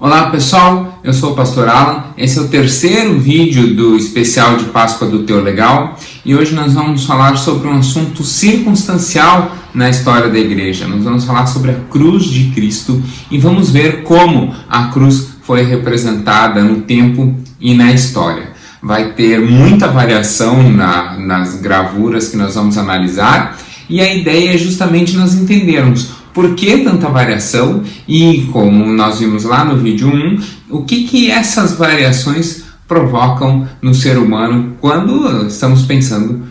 Olá pessoal, eu sou o Pastor Alan, esse é o terceiro vídeo do especial de Páscoa do Teolegal e hoje nós vamos falar sobre um assunto circunstancial na história da igreja. Nós vamos falar sobre a cruz de Cristo e vamos ver como a cruz foi representada no tempo e na história. Vai ter muita variação nas gravuras que nós vamos analisar e a ideia é justamente nós entendermos por que tanta variação e, como nós vimos lá no vídeo 1, o que essas variações provocam no ser humano quando estamos pensando,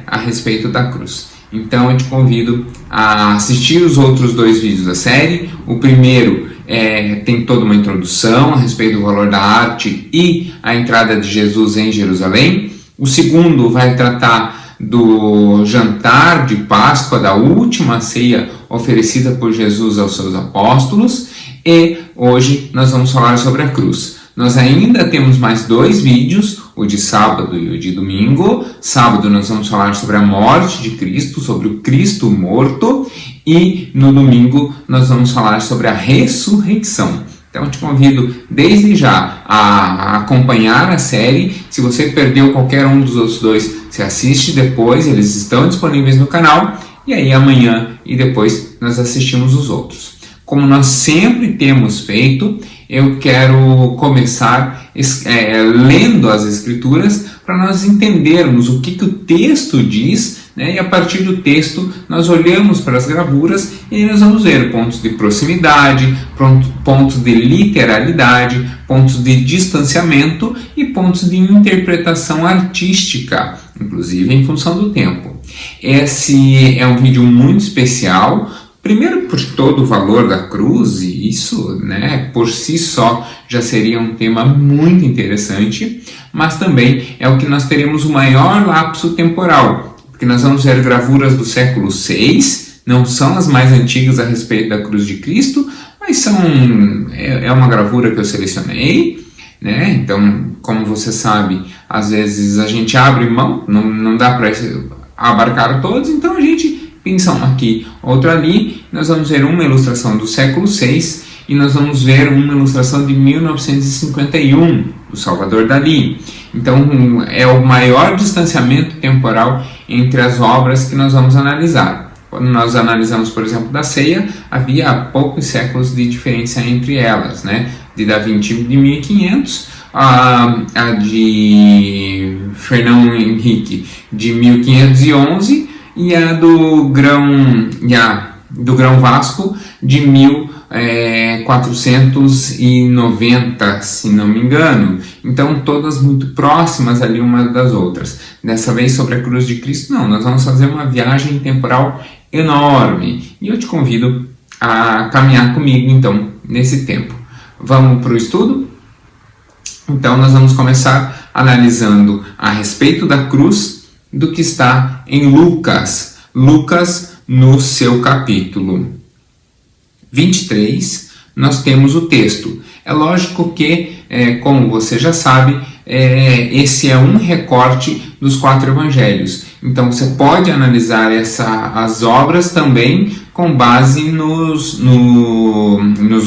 a respeito da cruz. Então eu te convido a assistir os outros dois vídeos da série. O primeiro tem toda uma introdução a respeito do valor da arte e a entrada de Jesus em Jerusalém. O segundo vai tratar do jantar de Páscoa, da última ceia oferecida por Jesus aos seus apóstolos, e hoje nós vamos falar sobre a cruz. Nós ainda temos mais dois vídeos, o de sábado e o de domingo. Sábado nós vamos falar sobre a morte de Cristo, sobre o Cristo morto, e no domingo nós vamos falar sobre a ressurreição. Então eu te convido desde já a acompanhar a série. Se você perdeu qualquer um dos outros dois, você assiste depois, eles estão disponíveis no canal. E aí amanhã e depois nós assistimos os outros. Como nós sempre temos feito, eu quero começar lendo as Escrituras para nós entendermos o que o texto diz, e a partir do texto nós olhamos para as gravuras e nós vamos ver pontos de proximidade, pontos de literalidade, pontos de distanciamento e pontos de interpretação artística, inclusive em função do tempo. Esse é um vídeo muito especial, primeiro por todo o valor da cruz, e isso por si só já seria um tema muito interessante, mas também é o que nós teremos o maior lapso temporal, porque nós vamos ver gravuras do século VI, não são as mais antigas a respeito da cruz de Cristo, mas é uma gravura que eu selecionei, então, como você sabe, às vezes a gente abre mão, não dá para abarcar todos, então a gente pinça um aqui, outro ali. Nós vamos ver uma ilustração do século VI e nós vamos ver uma ilustração de 1951, do Salvador Dalí. Então é o maior distanciamento temporal entre as obras que nós vamos analisar. Quando nós analisamos, por exemplo, da ceia, havia poucos séculos de diferença entre elas, de Da Vinci de 1500, a de Fernão Henrique de 1511 e a do Grão Vasco de 1490, se não me engano. Então todas muito próximas ali umas das outras. Dessa vez sobre a cruz de Cristo não, nós vamos fazer uma viagem temporal enorme e eu te convido a caminhar comigo então nesse tempo. Vamos para o estudo? Então nós vamos começar analisando a respeito da cruz do que está em Lucas. Lucas, no seu capítulo 23, nós temos o texto. É lógico que, como você já sabe, esse é um recorte dos 4 evangelhos. Então você pode analisar as obras também com base nos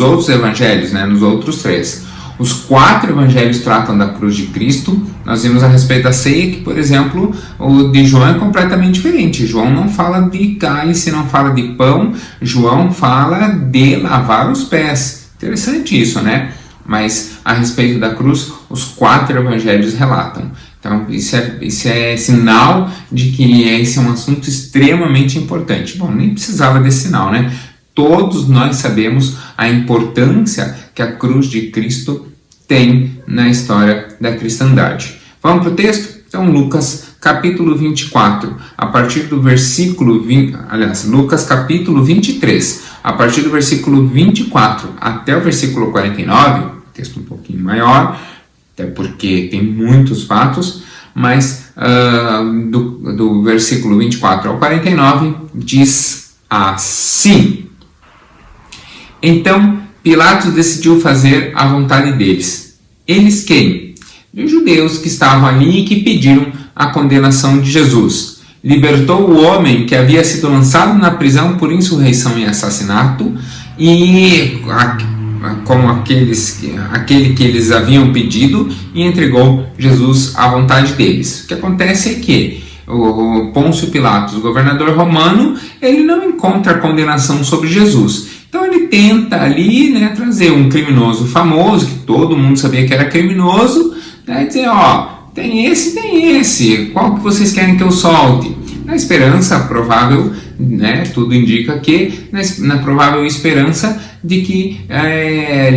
outros evangelhos, nos outros 3. Os 4 evangelhos tratam da cruz de Cristo. Nós vimos a respeito da ceia que, por exemplo, o de João é completamente diferente. João não fala de cálice, não fala de pão. João fala de lavar os pés. Interessante isso, Mas a respeito da cruz, os 4 evangelhos relatam. Então isso é sinal de que esse é um assunto extremamente importante. Bom, nem precisava desse sinal, Todos nós sabemos a importância que a cruz de Cristo tem na história da cristandade. Vamos para o texto? Então, Lucas capítulo 24, a partir do versículo Lucas capítulo 23, a partir do versículo 24 até o versículo 49, texto um pouquinho maior, até porque tem muitos fatos, mas do versículo 24 ao 49 diz assim: Então Pilatos decidiu fazer a vontade deles. Eles quem? Os judeus que estavam ali e que pediram a condenação de Jesus. Libertou o homem que havia sido lançado na prisão por insurreição e assassinato, e como aquele que eles haviam pedido e entregou Jesus à vontade deles. O que acontece é que o Pôncio Pilatos, o governador romano, ele não encontra condenação sobre Jesus. Então ele tenta ali, né, trazer um criminoso famoso, que todo mundo sabia que era criminoso, né, dizer, tem esse, qual que vocês querem que eu solte? Na esperança provável, né, tudo indica que, na provável esperança de que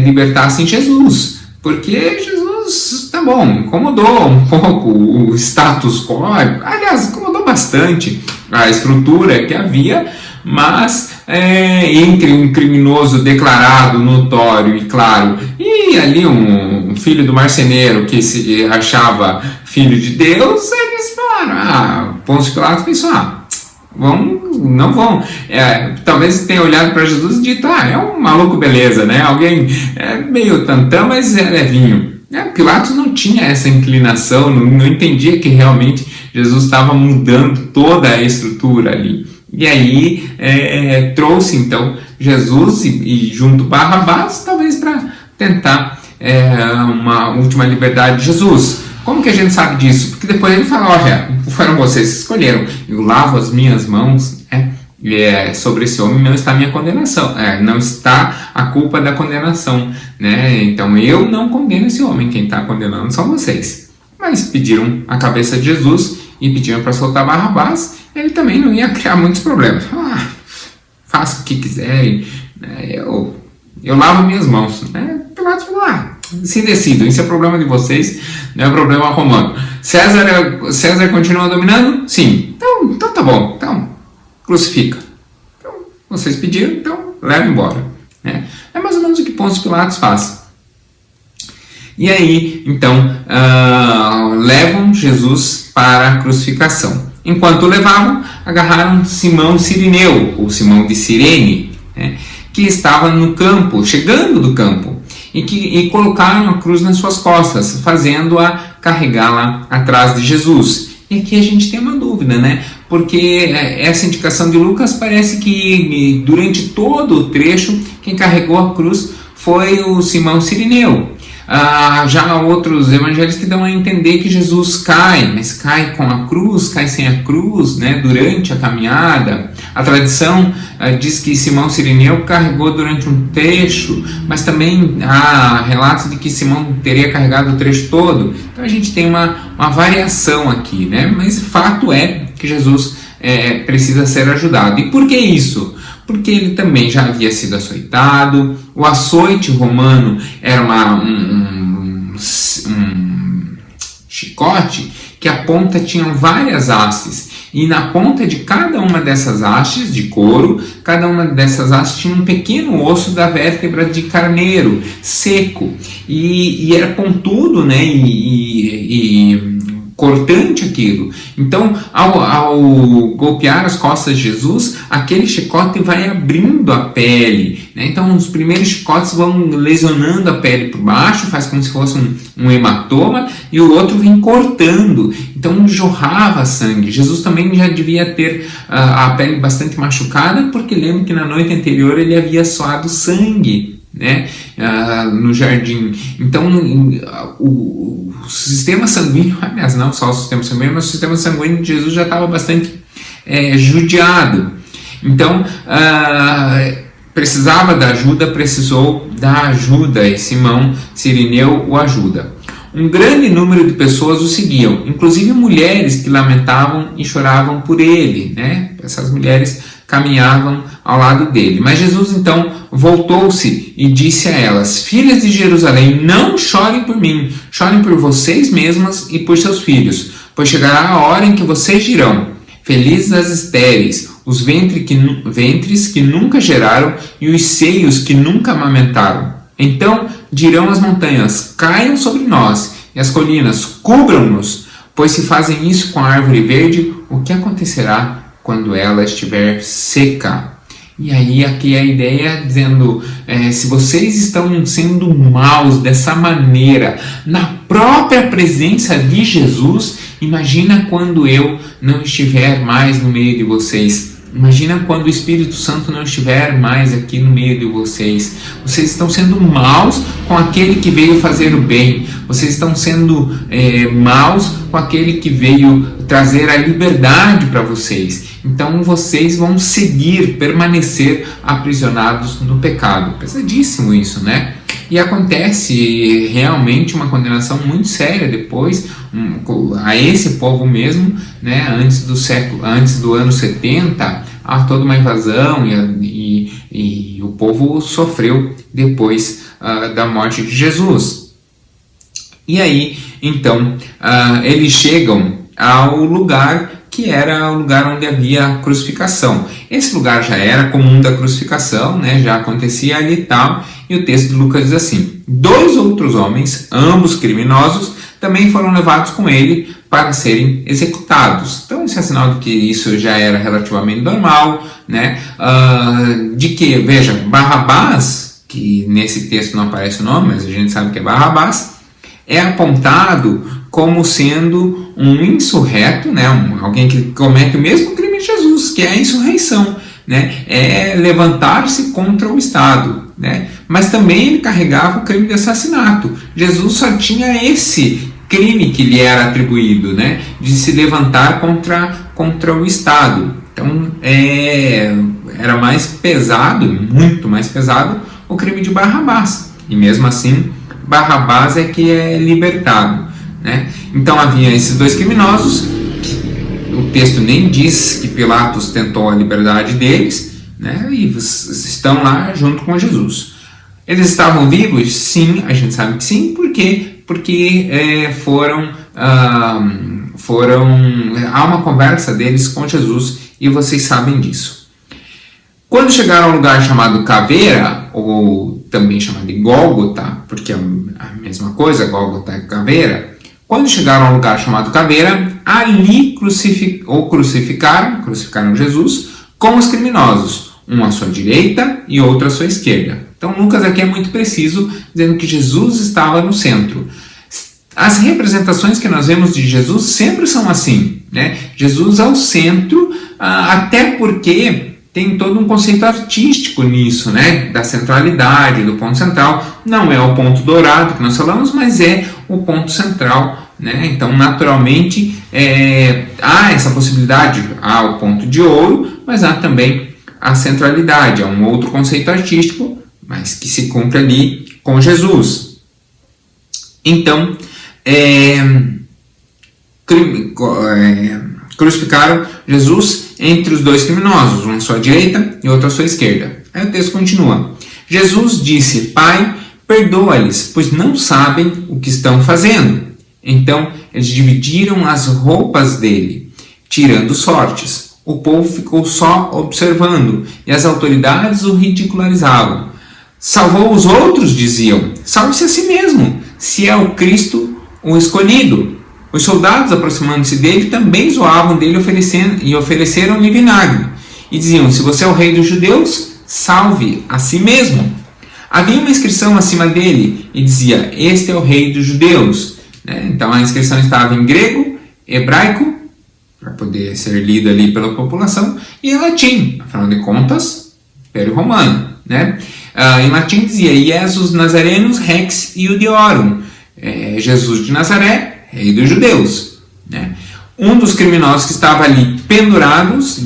libertassem Jesus, porque Jesus, tá bom, incomodou um pouco o status quo, aliás, incomodou bastante a estrutura que havia, mas entre um criminoso declarado, notório e claro, e ali um filho do marceneiro que se achava filho de Deus, eles falaram, Pôncio Pilatos pensou, não vão. Talvez tenha olhado para Jesus e dito, é um maluco beleza, né? Alguém meio tantã, mas é levinho. Pilatos não tinha essa inclinação, não entendia que realmente Jesus estava mudando toda a estrutura ali. E aí trouxe então Jesus e junto Barrabás, talvez para tentar uma última liberdade de Jesus. Como que a gente sabe disso? Porque depois ele fala, olha, foram vocês que escolheram, eu lavo as minhas mãos, sobre esse homem não está a minha condenação, não está a culpa da condenação, né? Então eu não condeno esse homem, quem está condenando são vocês. Mas pediram a cabeça de Jesus e pediram para soltar Barrabás, ele também não ia criar muitos problemas. Faça o que quiserem, né? Eu lavo minhas mãos, né? Pilatos falou, se decidam, isso é problema de vocês, não é problema romano. César continua dominando? Sim. Então tá bom, então crucifica. Então, vocês pediram, então leva embora, né? É mais ou menos o que Pôncio Pilatos faz. E aí, então, levam Jesus para a crucificação. Enquanto o levavam, agarraram Simão Cirineu, ou Simão de Cirene, né, que estava no campo, chegando do campo, e colocaram a cruz nas suas costas, fazendo-a carregá-la atrás de Jesus. E aqui a gente tem uma dúvida, né? Porque essa indicação de Lucas parece que durante todo o trecho, quem carregou a cruz foi o Simão Cirineu. Já há outros evangelhos que dão a entender que Jesus cai, mas cai com a cruz, cai sem a cruz, né, durante a caminhada. A tradição diz que Simão Cirineu carregou durante um trecho, mas também há relatos de que Simão teria carregado o trecho todo. Então a gente tem uma variação aqui, né? Mas o fato é que Jesus precisa ser ajudado. E por que isso? Porque ele também já havia sido açoitado. O açoite romano era um chicote que a ponta tinha várias hastes. E na ponta de cada uma dessas hastes de couro, cada uma dessas hastes tinha um pequeno osso da vértebra de carneiro, seco. E era pontudo, né? E cortante aquilo. Então, ao golpear as costas de Jesus, aquele chicote vai abrindo a pele, né? Então, os primeiros chicotes vão lesionando a pele por baixo, faz como se fosse um hematoma, e o outro vem cortando. Então, jorrava sangue. Jesus também já devia ter a pele bastante machucada, porque lembro que na noite anterior ele havia suado sangue, né, no jardim. Então o sistema sanguíneo, aliás, não só o sistema sanguíneo, mas o sistema sanguíneo de Jesus já estava bastante judiado. Então precisava da ajuda, precisou da ajuda, e Simão Cirineu o ajuda. Um grande número de pessoas o seguiam, inclusive mulheres que lamentavam e choravam por ele, né? Essas mulheres caminhavam ao lado dele. Mas Jesus então voltou-se e disse a elas: filhas de Jerusalém, não chorem por mim, chorem por vocês mesmas e por seus filhos, pois chegará a hora em que vocês dirão: felizes as estéreis, os ventres que nunca geraram e os seios que nunca amamentaram. Então dirão as montanhas: caiam sobre nós, e as colinas: cubram-nos. Pois se fazem isso com a árvore verde, o que acontecerá quando ela estiver seca? E aí aqui a ideia dizendo, se vocês estão sendo maus dessa maneira, na própria presença de Jesus, imagina quando eu não estiver mais no meio de vocês. Imagina quando o Espírito Santo não estiver mais aqui no meio de vocês. Vocês estão sendo maus com aquele que veio fazer o bem. Vocês estão sendo maus com aquele que veio trazer a liberdade para vocês. Então vocês vão permanecer aprisionados no pecado. Pesadíssimo isso, né? E acontece realmente uma condenação muito séria depois a esse povo mesmo, né? Antes do ano 70, há toda uma invasão e o povo sofreu depois da morte de Jesus. E aí, então, eles chegam ao lugar que era o lugar onde havia crucificação. Esse lugar já era comum da crucificação, né? Já acontecia ali e tal. E o texto de Lucas diz assim: 2 outros homens, ambos criminosos, também foram levados com ele para serem executados. Então isso é sinal de que isso já era relativamente normal, né? De que, veja, Barrabás, que nesse texto não aparece o nome, mas a gente sabe que é Barrabás, é apontado como sendo um insurreto, né? Alguém que comete o mesmo crime de Jesus, que é a insurreição, né? É levantar-se contra o Estado, né? Mas também ele carregava o crime de assassinato. Jesus só tinha esse crime que lhe era atribuído, né? De se levantar contra o Estado. Então era mais pesado, muito mais pesado, o crime de Barrabás. E mesmo assim, Barrabás é que é libertado, né? Então havia esses 2 criminosos. O texto nem diz que Pilatos tentou a liberdade deles, né? E estão lá junto com Jesus. Eles estavam vivos? Sim, a gente sabe que sim. Por quê? Porque há uma conversa deles com Jesus e vocês sabem disso. Quando chegaram ao lugar chamado Caveira, ou também chamado de Gólgota, porque é a mesma coisa, Gólgota e Caveira. Quando chegaram ao lugar chamado Caveira, ali crucificaram Jesus com os criminosos, um à sua direita e outro à sua esquerda. Então Lucas aqui é muito preciso, dizendo que Jesus estava no centro. As representações que nós vemos de Jesus sempre são assim, né? Jesus ao centro, até porque tem todo um conceito artístico nisso, né? Da centralidade, do ponto central. Não é o ponto dourado que nós falamos, mas é o ponto central, né? Então, naturalmente, há essa possibilidade, há o ponto de ouro, mas há também a centralidade, é um outro conceito artístico, mas que se cumpre ali com Jesus. Então, crucificaram Jesus entre os 2 criminosos, um à sua direita e outro à sua esquerda. Aí o texto continua. Jesus disse: Pai, perdoa-lhes, pois não sabem o que estão fazendo. Então eles dividiram as roupas dele, tirando sortes. O povo ficou só observando e as autoridades o ridicularizavam. Salvou os outros, diziam. Salve-se a si mesmo, se é o Cristo, o escolhido. Os soldados, aproximando-se dele, também zoavam dele e ofereceram-lhe vinagre. E diziam: se você é o rei dos judeus, salve a si mesmo. Havia uma inscrição acima dele e dizia: este é o rei dos judeus. Então a inscrição estava em grego, hebraico, para poder ser lida ali pela população, e em latim, afinal de contas, Império Romano, né? Em latim dizia: Jesus Nazarenus Rex Iudiorum, Jesus de Nazaré, rei dos judeus, né? Um dos criminosos que estava ali dependurados,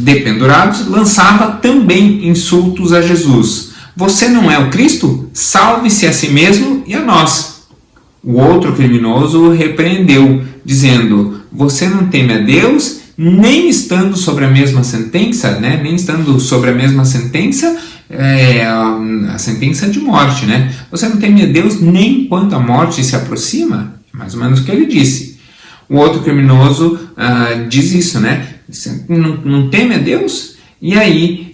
lançava também insultos a Jesus. Você não é o Cristo? Salve-se a si mesmo e a nós. O outro criminoso o repreendeu, dizendo: você não teme a Deus, nem estando sobre a mesma sentença, né? Nem estando sobre a mesma sentença, a sentença de morte, né? Você não teme a Deus nem quando a morte se aproxima? Mais ou menos o que ele disse. O outro criminoso diz isso, né? Você não teme a Deus? E aí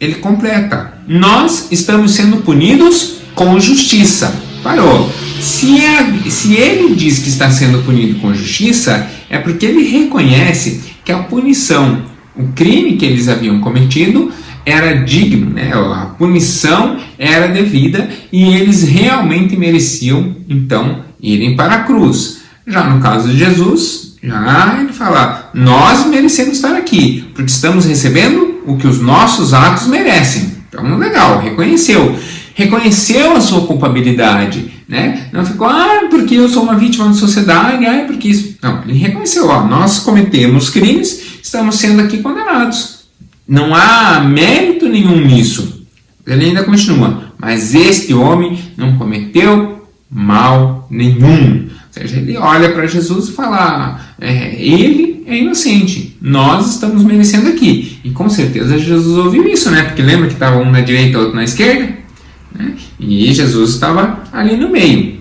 ele completa: nós estamos sendo punidos com justiça. Parou. Se ele diz que está sendo punido com justiça, é porque ele reconhece que a punição, o crime que eles haviam cometido, era digno, né? A punição era devida e eles realmente mereciam, então, irem para a cruz. Já no caso de Jesus, Já ele fala, nós merecemos estar aqui, porque estamos recebendo o que os nossos atos merecem. Então, legal, reconheceu a sua culpabilidade, né? Não ficou, porque eu sou uma vítima da sociedade, porque isso... Não, ele reconheceu, nós cometemos crimes, estamos sendo aqui condenados. Não há mérito nenhum nisso. Ele ainda continua, mas este homem não cometeu mal nenhum. Ou seja, ele olha para Jesus e fala, ele é inocente, nós estamos merecendo aqui. E com certeza Jesus ouviu isso, né? Porque lembra que estava um na direita e outro na esquerda? Né? E Jesus estava ali no meio.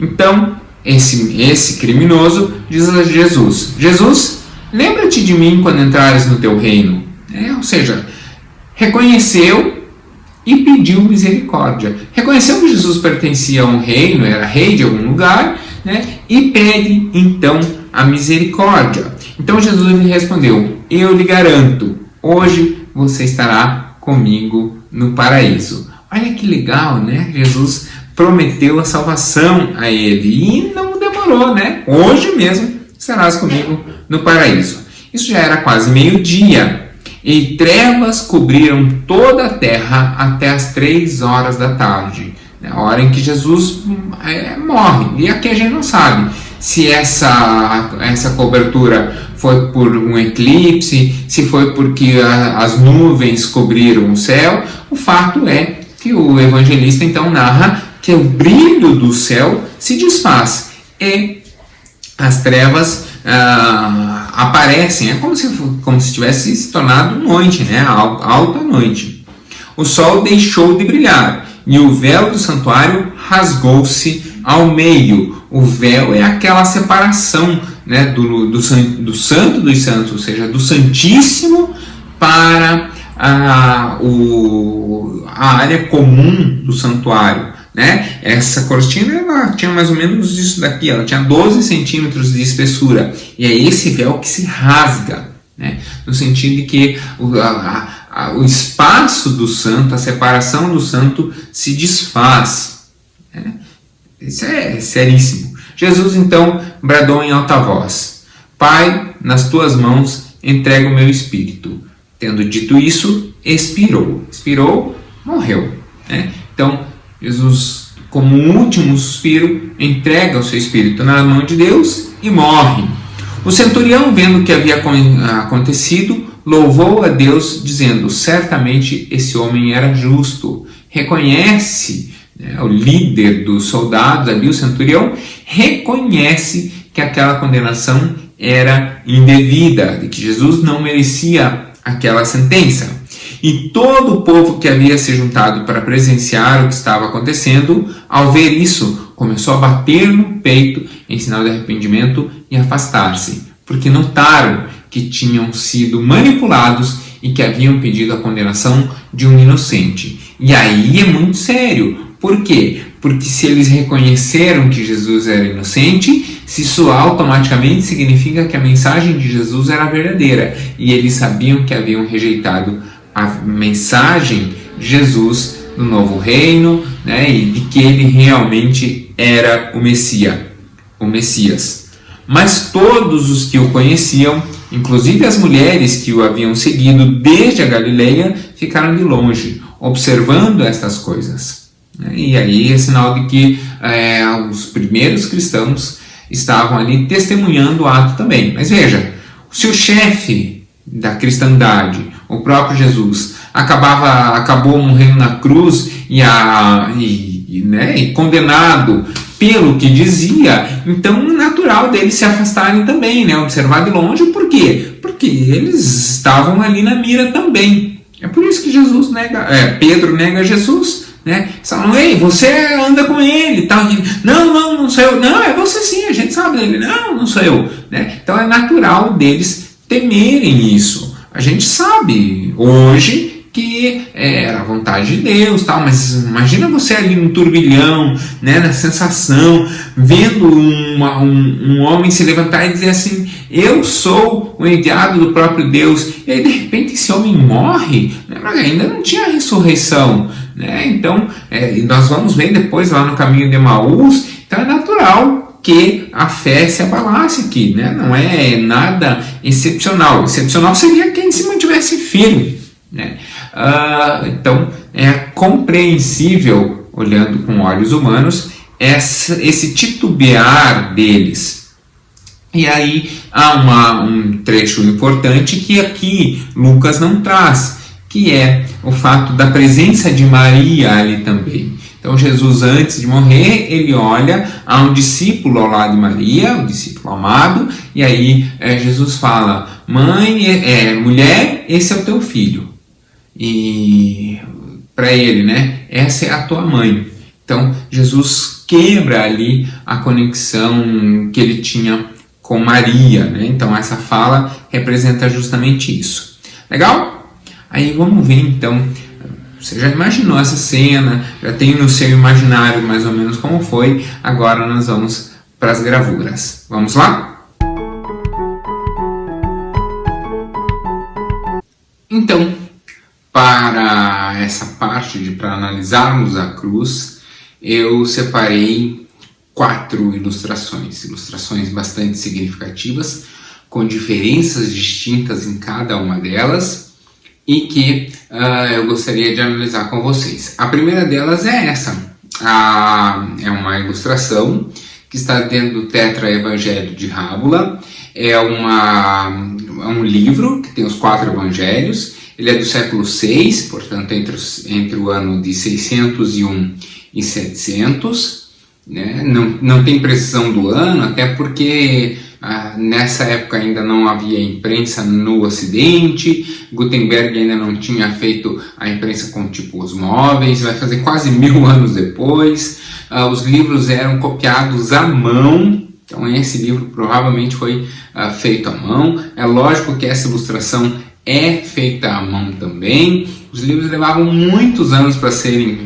Então, esse criminoso diz a Jesus, Jesus, lembra-te de mim quando entrares no teu reino. Ou seja, reconheceu e pediu misericórdia. Reconheceu que Jesus pertencia a um reino, era rei de algum lugar, né? E pede então a misericórdia. Então Jesus lhe respondeu, eu lhe garanto, hoje você estará comigo no paraíso. Olha que legal, né? Jesus prometeu a salvação a ele e não demorou, né? Hoje mesmo estarás comigo no paraíso. Isso já era quase meio-dia. E trevas cobriram toda a terra até as 3 horas da tarde, a hora em que Jesus morre. E aqui a gente não sabe se essa cobertura foi por um eclipse, se foi porque as nuvens cobriram o céu. O fato é que o evangelista então narra que o brilho do céu se desfaz e as trevas aparecem, como se tivesse se tornado noite, né? Alta noite. O sol deixou de brilhar e o véu do santuário rasgou-se ao meio. O véu é aquela separação, né, do santo dos santos, ou seja, do santíssimo para a área comum do santuário. Né? Essa cortina ela tinha mais ou menos isso daqui, ela tinha 12 centímetros de espessura, e é esse véu que se rasga, né? No sentido de que o espaço do santo, a separação do santo se desfaz, né? Isso é seríssimo. Jesus então bradou em alta voz, Pai, nas tuas mãos entrego o meu espírito. Tendo dito isso, expirou, morreu, né? Então Jesus, como um último suspiro, entrega o seu espírito na mão de Deus e morre. O centurião, vendo o que havia acontecido, louvou a Deus, dizendo, certamente esse homem era justo. Reconhece, né, o líder dos soldados ali, o centurião, reconhece que aquela condenação era indevida, de que Jesus não merecia aquela sentença. E todo o povo que havia se juntado para presenciar o que estava acontecendo, ao ver isso, começou a bater no peito em sinal de arrependimento e afastar-se, porque notaram que tinham sido manipulados e que haviam pedido a condenação de um inocente. E aí é muito sério. Por quê? Porque se eles reconheceram que Jesus era inocente, isso automaticamente significa que a mensagem de Jesus era verdadeira. E eles sabiam que haviam rejeitado a mensagem de Jesus do novo reino, né, e de que ele realmente era o Messias. Mas todos os que o conheciam, inclusive as mulheres que o haviam seguido desde a Galileia, ficaram de longe, observando estas coisas. E aí é sinal de que os primeiros cristãos estavam ali testemunhando o ato também. Mas veja, se o chefe da cristandade, o próprio Jesus, acabou morrendo na cruz e condenado pelo que dizia, então é natural deles se afastarem também, né? Observar de longe. Por quê? Porque eles estavam ali na mira também. É por isso que Pedro nega Jesus, né? Falam, ei, você anda com ele, tal. Não sou eu. Não, é você sim, a gente sabe dele. Não sou eu, né? Então é natural deles temerem isso. A gente sabe hoje que era a vontade de Deus, tal, mas imagina você ali no turbilhão, né, na sensação, vendo um homem se levantar e dizer assim, eu sou o enviado do próprio Deus, e aí de repente esse homem morre, né, mas ainda não tinha ressurreição, né? Então nós vamos ver depois lá no caminho de Emaús, então é natural que a fé se abalasse aqui, né? Não é nada excepcional. Excepcional seria quem se mantivesse firme, né? Então é compreensível, olhando com olhos humanos, esse titubear deles. E aí há um trecho importante que aqui Lucas não traz, que é o fato da presença de Maria ali também. Então Jesus, antes de morrer, ele olha a um discípulo ao lado de Maria, um discípulo amado, e aí Jesus fala: mulher, esse é o teu filho. E para ele, né, essa é a tua mãe. Então Jesus quebra ali a conexão que ele tinha com Maria, né? Então essa fala representa justamente isso. Legal? Aí vamos ver então. Você já imaginou essa cena, já tem no seu imaginário mais ou menos como foi. Agora nós vamos para as gravuras. Vamos lá? Então, para essa parte para analisarmos a cruz, eu separei 4 ilustrações bastante significativas, com diferenças distintas em cada uma delas, e que eu gostaria de analisar com vocês. A primeira delas é essa. É uma ilustração que está dentro do Tetra Evangelho de Rábula. É um livro que tem os 4 evangelhos. Ele é do século VI, portanto entre o ano de 601 e 700. Né? Não tem precisão do ano, até porque nessa época ainda não havia imprensa no Ocidente, Gutenberg ainda não tinha feito a imprensa com tipos móveis, vai fazer quase 1000 anos depois. Os livros eram copiados à mão, então esse livro provavelmente foi feito à mão. É lógico que essa ilustração é feita à mão também. Os livros levavam muitos anos para serem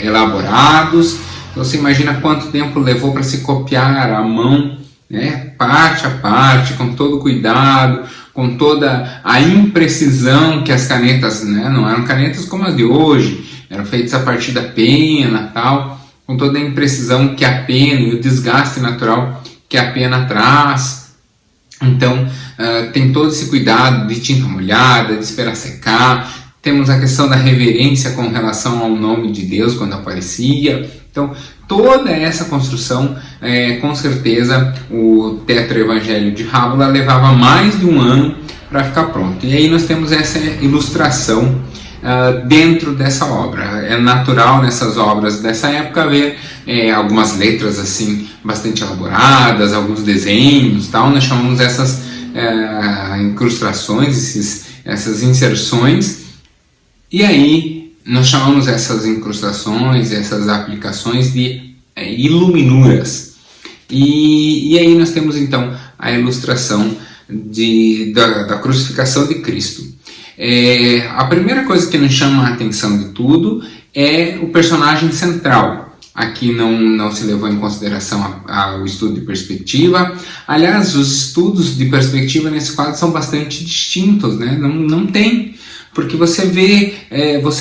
elaborados. Então você imagina quanto tempo levou para se copiar à mão, né? Parte a parte, com todo cuidado, com toda a imprecisão que as canetas, né? Não eram canetas como as de hoje, eram feitas a partir da pena, tal, com toda a imprecisão que a pena e o desgaste natural que a pena traz. Então tem todo esse cuidado de tinta molhada, de esperar secar. Temos a questão da reverência com relação ao nome de Deus quando aparecia. Então, toda essa construção, com certeza, o Tetra Evangelho de Rábula levava mais de um ano para ficar pronto. E aí nós temos essa ilustração dentro dessa obra. É natural nessas obras dessa época ver algumas letras assim bastante elaboradas, alguns desenhos, tal. Nós chamamos essas incrustações, essas inserções. E aí nós chamamos essas incrustações, essas aplicações de iluminuras. E aí nós temos então a ilustração da crucificação de Cristo. A primeira coisa que nos chama a atenção de tudo é o personagem central. Aqui não se levou em consideração o estudo de perspectiva. Aliás, os estudos de perspectiva nesse quadro são bastante distintos, né? Não tem, porque você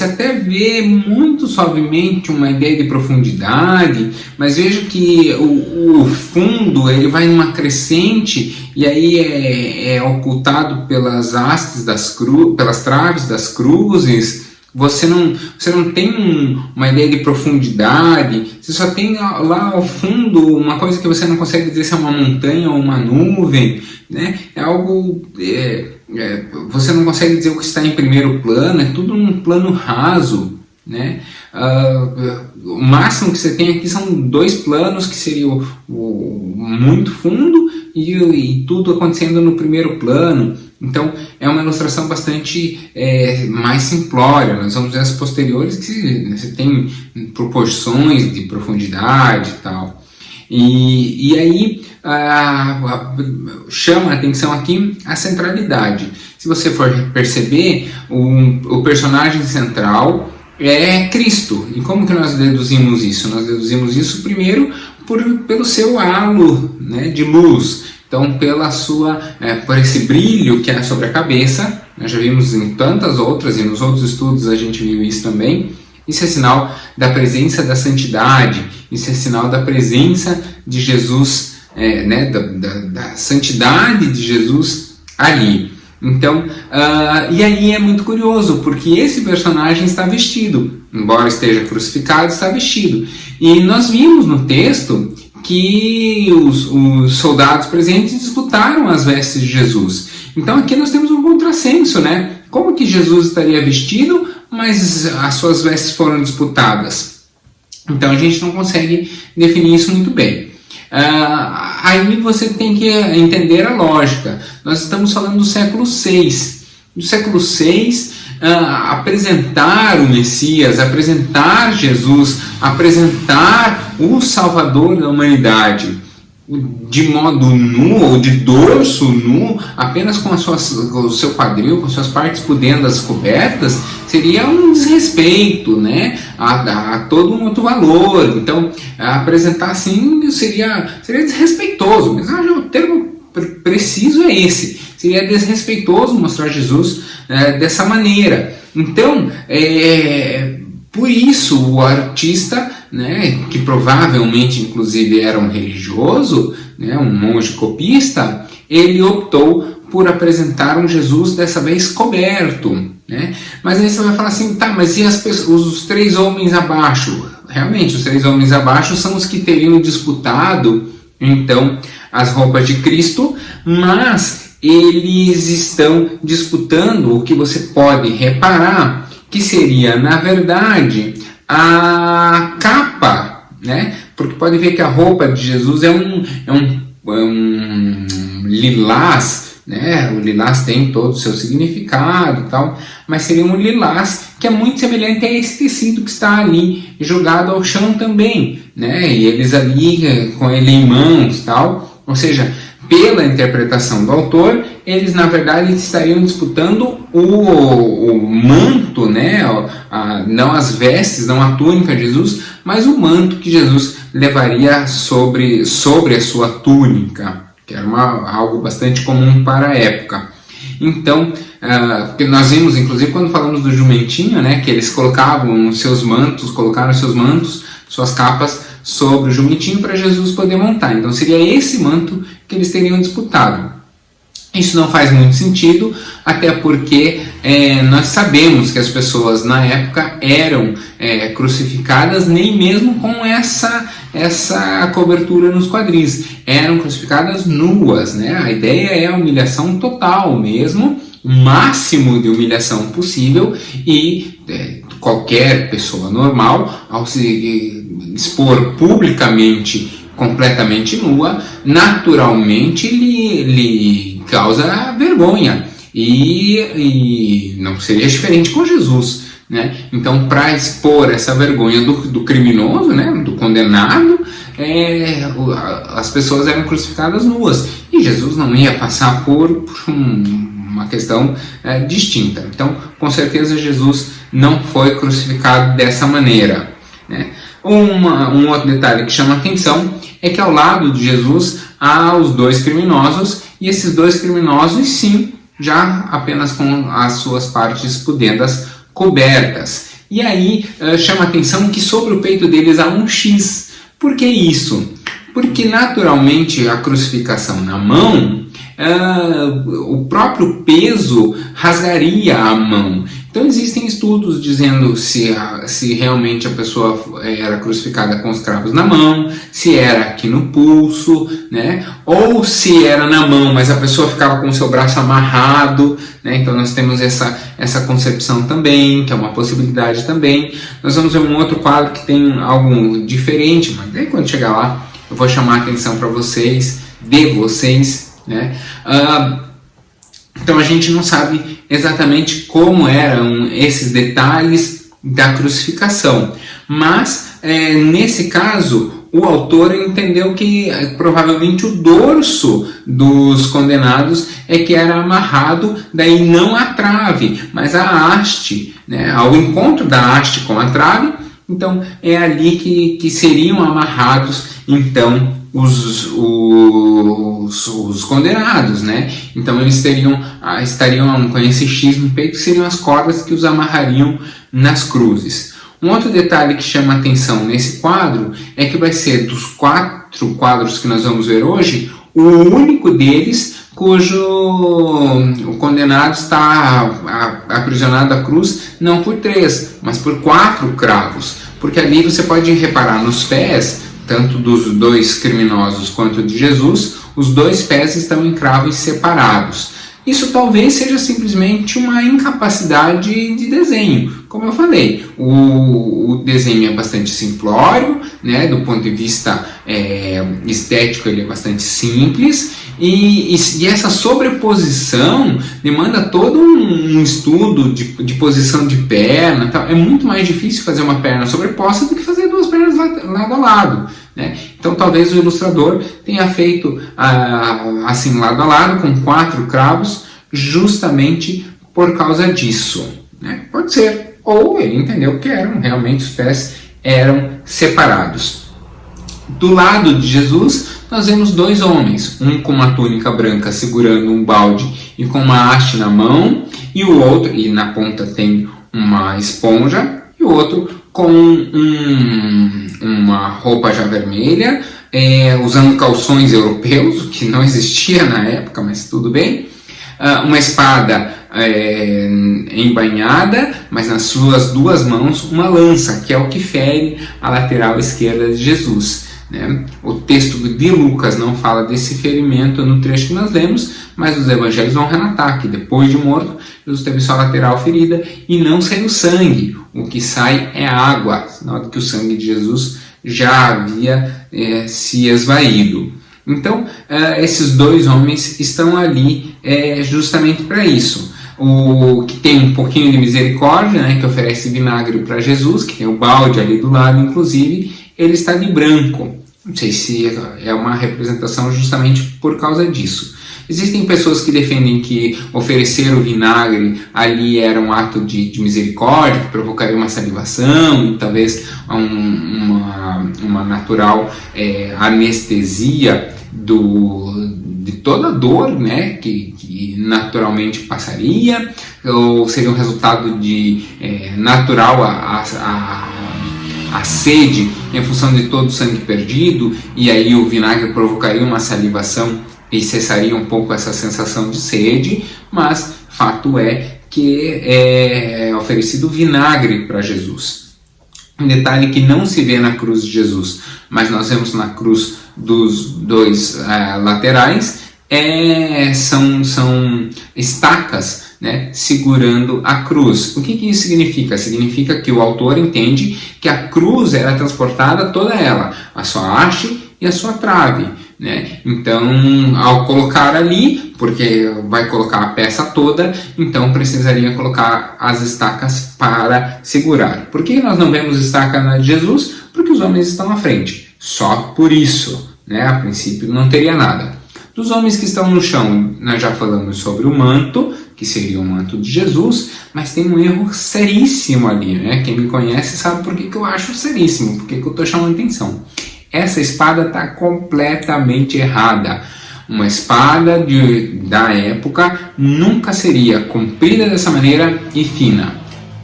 até vê muito suavemente uma ideia de profundidade, mas veja que o fundo ele vai numa crescente e aí é ocultado pelas hastes pelas traves das cruzes. Você não tem uma ideia de profundidade, você só tem lá ao fundo uma coisa que você não consegue dizer se é uma montanha ou uma nuvem, né? É algo... você não consegue dizer o que está em primeiro plano, é tudo num plano raso, né? O máximo que você tem aqui são 2 planos, que seria o muito fundo e tudo acontecendo no primeiro plano. Então é uma ilustração bastante mais simplória. Nós vamos ver as posteriores que você tem proporções de profundidade e tal. E aí chama a atenção aqui a centralidade. Se você for perceber, o personagem central é Cristo. E como que nós deduzimos isso? Nós deduzimos isso primeiro pelo seu halo, né, de luz. Então, por esse brilho que é sobre a cabeça. Nós já vimos em tantas outras, e nos outros estudos a gente viu isso também. Isso é sinal da presença da santidade, isso é sinal da presença de Jesus né, da santidade de Jesus ali. Então, e aí é muito curioso, porque esse personagem está vestido, embora esteja crucificado, está vestido. E nós vimos no texto que os soldados presentes disputaram as vestes de Jesus. Então aqui nós temos um contrassenso, né? Como que Jesus estaria vestido, mas as suas vestes foram disputadas? Então a gente não consegue definir isso muito bem. Aí você tem que entender a lógica. Nós estamos falando do século VI. No século VI, apresentar o Messias, apresentar Jesus, apresentar o Salvador da humanidade de modo nu ou de dorso nu, apenas com o seu quadril, com suas partes pudendas cobertas, seria um desrespeito, né, a todo um outro valor. Então, apresentar assim seria desrespeitoso, mas o termo preciso é esse. Seria desrespeitoso mostrar Jesus dessa maneira. Então, por isso o artista, né, que provavelmente inclusive era um religioso, né, um monge copista, ele optou por apresentar um Jesus dessa vez coberto, né? Mas aí você vai falar assim, tá, mas e os 3 homens abaixo? Realmente, os 3 homens abaixo são os que teriam disputado então as roupas de Cristo, mas eles estão disputando o que você pode reparar que seria, na verdade, a capa, né? Porque pode ver que a roupa de Jesus é um lilás, né? O lilás tem todo o seu significado e tal, mas seria um lilás que é muito semelhante a esse tecido que está ali jogado ao chão também, né? E eles ali com ele em mãos, tal, ou seja, pela interpretação do autor, eles na verdade estariam disputando o manto, né? Não as vestes, não a túnica de Jesus, mas o manto que Jesus levaria sobre a sua túnica, que era algo bastante comum para a época. Então, nós vimos inclusive quando falamos do jumentinho, né, que eles colocaram seus mantos, suas capas sobre o jumentinho para Jesus poder montar. Então seria esse manto que eles teriam disputado. Isso não faz muito sentido, até porque nós sabemos que as pessoas na época eram crucificadas nem mesmo com essa cobertura nos quadris, eram crucificadas nuas, né? A ideia é a humilhação total mesmo, o máximo de humilhação possível, e qualquer pessoa normal, ao se expor publicamente completamente nua, naturalmente lhe causa vergonha, e não seria diferente com Jesus, né? Então, para expor essa vergonha do criminoso, né, do condenado, as pessoas eram crucificadas nuas, e Jesus não ia passar por uma questão distinta. Então, com certeza Jesus não foi crucificado dessa maneira, né? Um outro detalhe que chama atenção é que ao lado de Jesus há os 2 criminosos, e esses 2 criminosos sim, já apenas com as suas partes pudendas cobertas. E aí chama atenção que sobre o peito deles há um X. Por que isso? Porque naturalmente a crucificação na mão, o próprio peso rasgaria a mão. Então existem estudos dizendo se realmente a pessoa era crucificada com os cravos na mão, se era aqui no pulso, né? Ou se era na mão, mas a pessoa ficava com o seu braço amarrado, né? Então nós temos essa concepção também, que é uma possibilidade também. Nós vamos ver um outro quadro que tem algo diferente, mas daí quando chegar lá eu vou chamar a atenção para vocês, né? Então a gente não sabe exatamente como eram esses detalhes da crucificação, mas nesse caso o autor entendeu que provavelmente o dorso dos condenados que era amarrado, daí não a trave, mas a haste, né? Ao encontro da haste com a trave. Então é ali que seriam amarrados então os condenados, né? Então eles estariam com esse X no peito, que seriam as cordas que os amarrariam nas cruzes. Um outro detalhe que chama a atenção nesse quadro é que vai ser dos 4 quadros que nós vamos ver hoje, o único deles cujo o condenado está aprisionado à cruz não por 3, mas por 4 cravos. Porque ali você pode reparar nos pés, tanto dos 2 criminosos quanto de Jesus, os 2 pés estão em cravos separados. Isso talvez seja simplesmente uma incapacidade de desenho. Como eu falei, o desenho é bastante simplório, né? Do ponto de vista estético ele é bastante simples, e essa sobreposição demanda todo um estudo de posição de perna. Tal. É muito mais difícil fazer uma perna sobreposta do que fazer 2 pernas lado a lado. Né? Então talvez o ilustrador tenha feito assim lado a lado com 4 cravos justamente por causa disso, né? Pode ser, ou ele entendeu que realmente os pés eram separados. Do lado de Jesus nós vemos 2 homens, um com uma túnica branca segurando um balde e com uma haste na mão, e o outro, e na ponta tem uma esponja, e o outro com uma roupa já vermelha, usando calções europeus, que não existia na época, mas tudo bem, uma espada embainhada, mas nas suas 2 mãos uma lança, que é o que fere a lateral esquerda de Jesus. Né? O texto de Lucas não fala desse ferimento no trecho que nós lemos, mas os evangelhos vão relatar que depois de morto, Jesus teve só a lateral ferida e não saiu sangue. O que sai é água, sinal de que o sangue de Jesus já havia se esvaído. Então, esses 2 homens estão ali justamente para isso. O que tem um pouquinho de misericórdia, né, que oferece vinagre para Jesus, que tem o balde ali do lado, inclusive, ele está de branco. Não sei se é uma representação justamente por causa disso. Existem pessoas que defendem que oferecer o vinagre ali era um ato de misericórdia, que provocaria uma salivação, talvez uma natural anestesia de toda a dor, né, que naturalmente passaria, ou seria um resultado natural a sede em função de todo o sangue perdido, e aí o vinagre provocaria uma salivação e cessaria um pouco essa sensação de sede, mas fato é que é oferecido vinagre para Jesus. Um detalhe que não se vê na cruz de Jesus, mas nós vemos na cruz dos 2 laterais, são estacas, né, segurando a cruz. O que isso significa? Significa que o autor entende que a cruz era transportada toda ela, a sua haste e a sua trave. Né? Então, ao colocar ali, porque vai colocar a peça toda, então precisaria colocar as estacas para segurar. Por que nós não vemos estaca na de Jesus? Porque os homens estão à frente. Só por isso, né? A princípio não teria nada. Dos homens que estão no chão, nós já falamos sobre o manto, que seria o manto de Jesus, mas tem um erro seríssimo ali, né? Quem me conhece sabe por que eu acho seríssimo, por que eu estou chamando atenção. Essa espada está completamente errada. Uma espada da época nunca seria comprida dessa maneira e fina.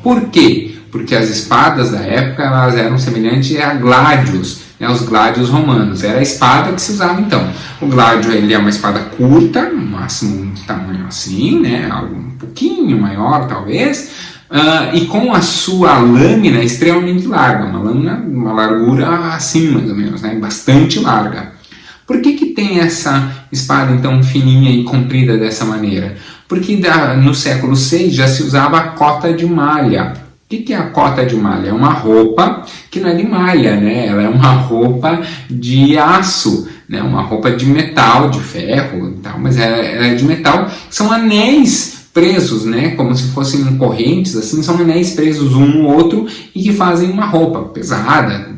Por quê? Porque as espadas da época elas eram semelhantes a gládios, né, os gládios romanos. Era a espada que se usava então. O gládio ele é uma espada curta, no máximo um tamanho assim, né, algo um pouquinho maior talvez, e com a sua lâmina extremamente larga, uma largura assim mais ou menos, né, bastante larga. Por que tem essa espada então fininha e comprida dessa maneira? Porque no século VI já se usava a cota de malha. O que é a cota de malha? É uma roupa que não é de malha, né? Ela é uma roupa de aço, né? Uma roupa de metal, de ferro e tal, mas ela é de metal. São anéis presos, né? Como se fossem correntes, assim, são anéis presos um no outro e que fazem uma roupa pesada,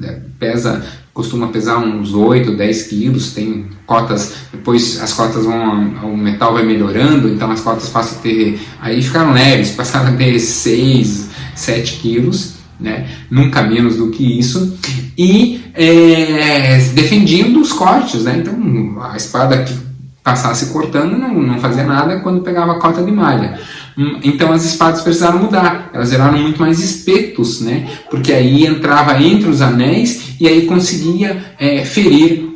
costuma pesar uns 8, 10 quilos, tem cotas, depois as cotas o metal vai melhorando, então as cotas passam a ter, aí ficaram leves, passaram a ter 6, 7 quilos, né? Nunca menos do que isso, e defendiam os cortes, né? Então a espada que passasse cortando não fazia nada quando pegava a cota de malha. Então as espadas precisaram mudar, elas viraram muito mais espetos, né? Porque aí entrava entre os anéis e aí conseguia ferir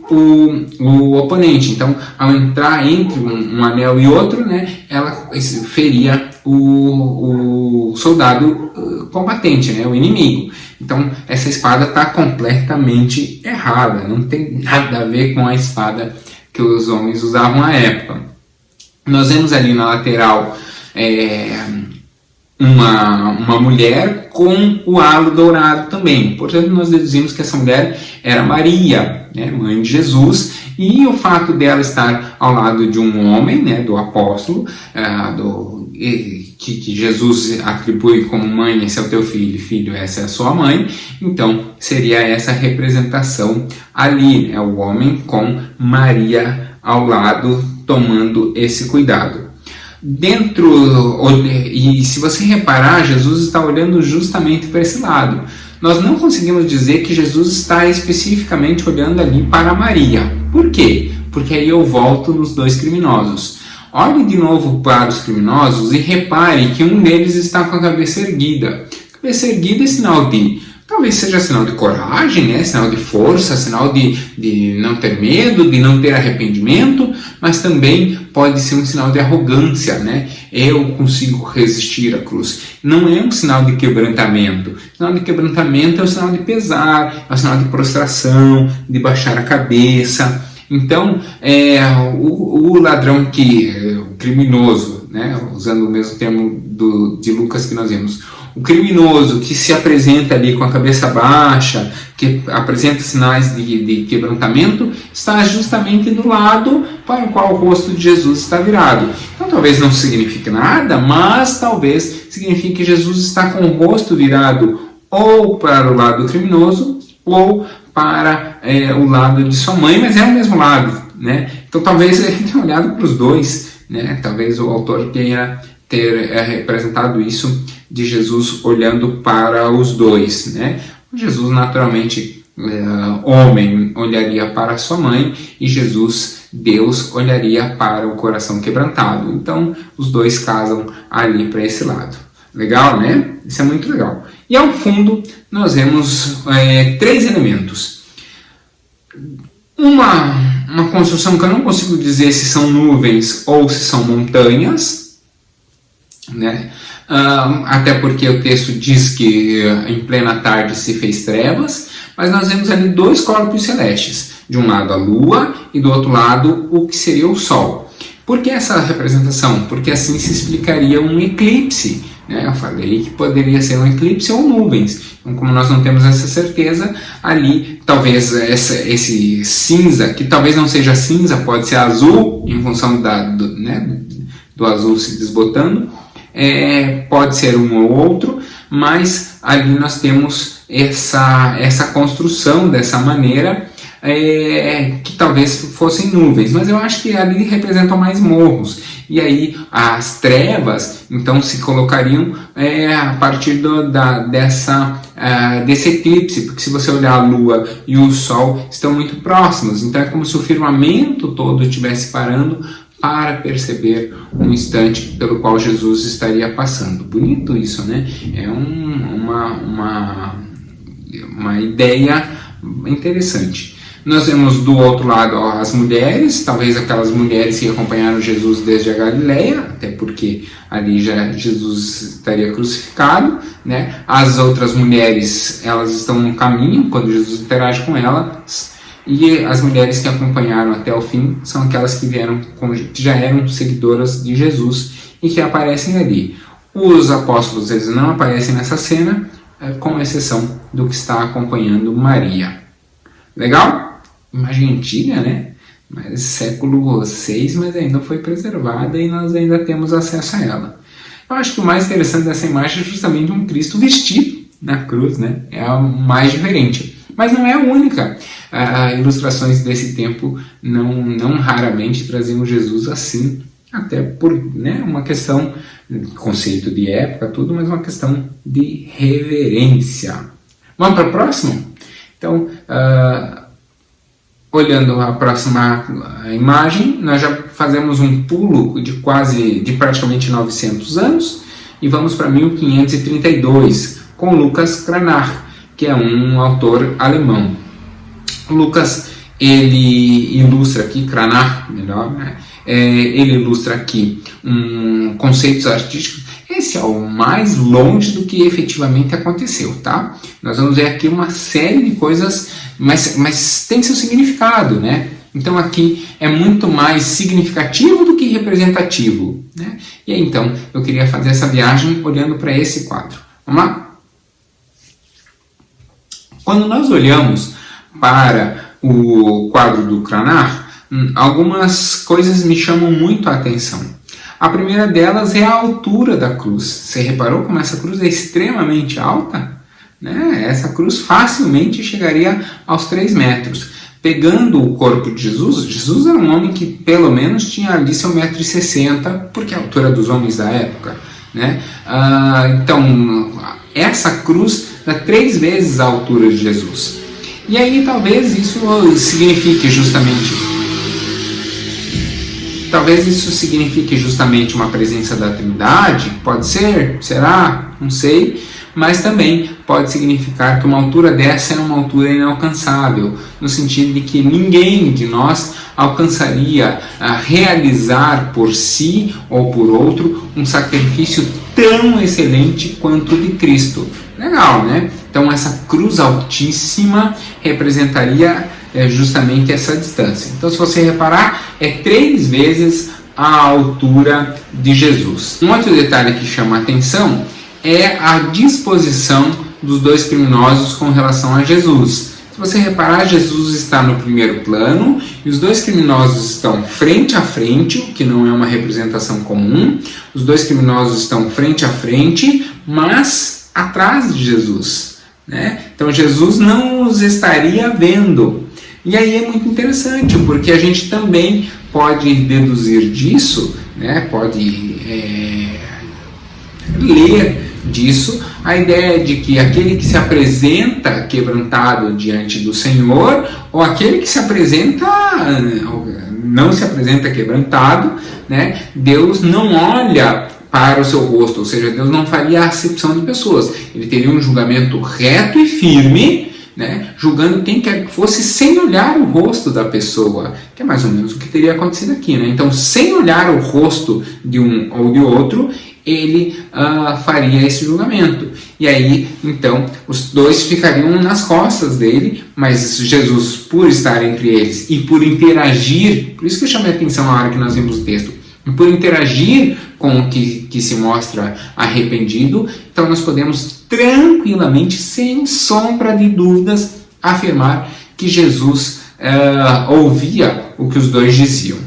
o oponente. Então, ao entrar entre um anel e outro, né, ela feria o soldado combatente, né, o inimigo. Então, essa espada está completamente errada, não tem nada a ver com a espada que os homens usavam à época. Nós vemos ali na lateral uma mulher com o halo dourado também. Portanto, nós deduzimos que essa mulher era Maria, né, mãe de Jesus, e o fato dela estar ao lado de um homem, né, do apóstolo, que Jesus atribui como mãe, esse é o teu filho, filho, essa é a sua mãe, então seria essa representação ali, né, o homem com Maria ao lado, tomando esse cuidado. E se você reparar, Jesus está olhando justamente para esse lado. Nós não conseguimos dizer que Jesus está especificamente olhando ali para Maria. Por quê? Porque aí eu volto nos dois criminosos. Olhe de novo para os criminosos e repare que um deles está com a cabeça erguida. Cabeça erguida é sinal talvez seja sinal de coragem, né? Sinal de força, sinal de não ter medo, de não ter arrependimento, mas também pode ser um sinal de arrogância, né? Eu consigo resistir à cruz. Não é um sinal de quebrantamento. O sinal de quebrantamento é um sinal de pesar, é um sinal de prostração, de baixar a cabeça. Então, o ladrão o criminoso, né? Usando o mesmo termo de Lucas que nós vimos, o criminoso que se apresenta ali com a cabeça baixa, que apresenta sinais de quebrantamento, está justamente do lado para o qual o rosto de Jesus está virado. Então talvez não signifique nada, mas talvez signifique que Jesus está com o rosto virado ou para o lado do criminoso ou para o lado de sua mãe, mas é o mesmo lado, né? Então talvez ele tenha olhado para os dois, né? Talvez o autor tenha representado isso de Jesus olhando para os dois, né? Jesus naturalmente homem olharia para sua mãe e Jesus, Deus, olharia para o coração quebrantado. Então os dois casam ali para esse lado. Legal, né? Isso é muito legal. E ao fundo nós vemos 3 elementos. Uma construção que eu não consigo dizer se são nuvens ou se são montanhas, né? Até porque o texto diz que em plena tarde se fez trevas, mas nós vemos ali 2 corpos celestes, de um lado a lua e do outro lado o que seria o sol. Por que essa representação? Porque assim se explicaria um eclipse, né? Eu falei que poderia ser um eclipse ou nuvens. Então, como nós não temos essa certeza, ali talvez esse cinza, que talvez não seja cinza, pode ser azul, em função do azul se desbotando, pode ser um ou outro, mas ali nós temos essa construção dessa maneira, que talvez fossem nuvens, mas eu acho que ali representam mais morros, e aí as trevas então se colocariam a partir desse eclipse, porque se você olhar a lua e o sol estão muito próximos, então é como se o firmamento todo estivesse parando para perceber um instante pelo qual Jesus estaria passando. Bonito isso, né? É uma ideia interessante. Nós vemos do outro lado as mulheres, talvez aquelas mulheres que acompanharam Jesus desde a Galileia, até porque ali já Jesus estaria crucificado, né? As outras mulheres, elas estão no caminho quando Jesus interage com elas. E as mulheres que acompanharam até o fim são aquelas que que já eram seguidoras de Jesus e que aparecem ali. Os apóstolos, eles não aparecem nessa cena, com exceção do que está acompanhando Maria. Legal? Imagem antiga, né? Mas século VI, mas ainda foi preservada e nós ainda temos acesso a ela. Eu acho que o mais interessante dessa imagem é justamente um Cristo vestido na cruz, né? É a mais diferente. Mas não é a única. Ilustrações desse tempo não raramente traziam Jesus assim, até por uma questão, conceito de época, tudo, mas uma questão de reverência. Vamos para o próximo? Então, Olhando a próxima imagem, nós já fazemos um pulo de praticamente 900 anos e vamos para 1532 com Lucas Cranach, que é um autor alemão. Lucas, ele ilustra aqui, Cranach, melhor, né? Ele ilustra aqui conceitos artísticos. Esse é o mais longe do que efetivamente aconteceu, tá? Nós vamos ver aqui uma série de coisas, mas tem seu significado, né? Então aqui é muito mais significativo do que representativo, né? E aí, então, eu queria fazer essa viagem olhando para esse quadro. Vamos lá? Quando nós olhamos para o quadro do Cranach, algumas coisas me chamam muito a atenção. A primeira delas é a altura da cruz. Você reparou como essa cruz é extremamente alta? Né? Essa cruz facilmente chegaria aos 3 metros. Pegando o corpo de Jesus, Jesus era um homem que pelo menos tinha ali seu 1,60 m, porque é a altura dos homens da época. Né? Então, essa cruz dá 3 vezes a altura de Jesus. E aí talvez isso signifique justamente uma presença da Trindade, pode ser, será, não sei, mas também pode significar que uma altura dessa é uma altura inalcançável, no sentido de que ninguém de nós alcançaria a realizar por si ou por outro um sacrifício tão excelente quanto o de Cristo. Legal, né? Então essa cruz altíssima representaria justamente essa distância. Então, se você reparar, é 3 vezes a altura de Jesus. Um outro detalhe que chama a atenção é a disposição dos 2 criminosos com relação a Jesus. Se você reparar, Jesus está no primeiro plano e os 2 criminosos estão frente a frente, o que não é uma representação comum. Os 2 criminosos estão frente a frente, mas atrás de Jesus, né? Então Jesus não os estaria vendo. E aí é muito interessante, porque a gente também pode deduzir disso, né? Pode ler disso a ideia de que aquele que se apresenta quebrantado diante do Senhor, ou aquele que se apresenta, não se apresenta quebrantado, né? Deus não olha para o seu rosto, ou seja, Deus não faria acepção de pessoas. Ele teria um julgamento reto e firme, né, julgando quem quer que fosse sem olhar o rosto da pessoa, que é mais ou menos o que teria acontecido aqui, né? Então, sem olhar o rosto de um ou de outro, ele faria esse julgamento. E aí, então, os 2 ficariam nas costas dele, mas Jesus, por estar entre eles e por interagir, por isso que eu chamei a atenção na hora que nós vimos o texto, por interagir com o que se mostra arrependido, então nós podemos tranquilamente, sem sombra de dúvidas, afirmar que Jesus ouvia o que os 2 diziam.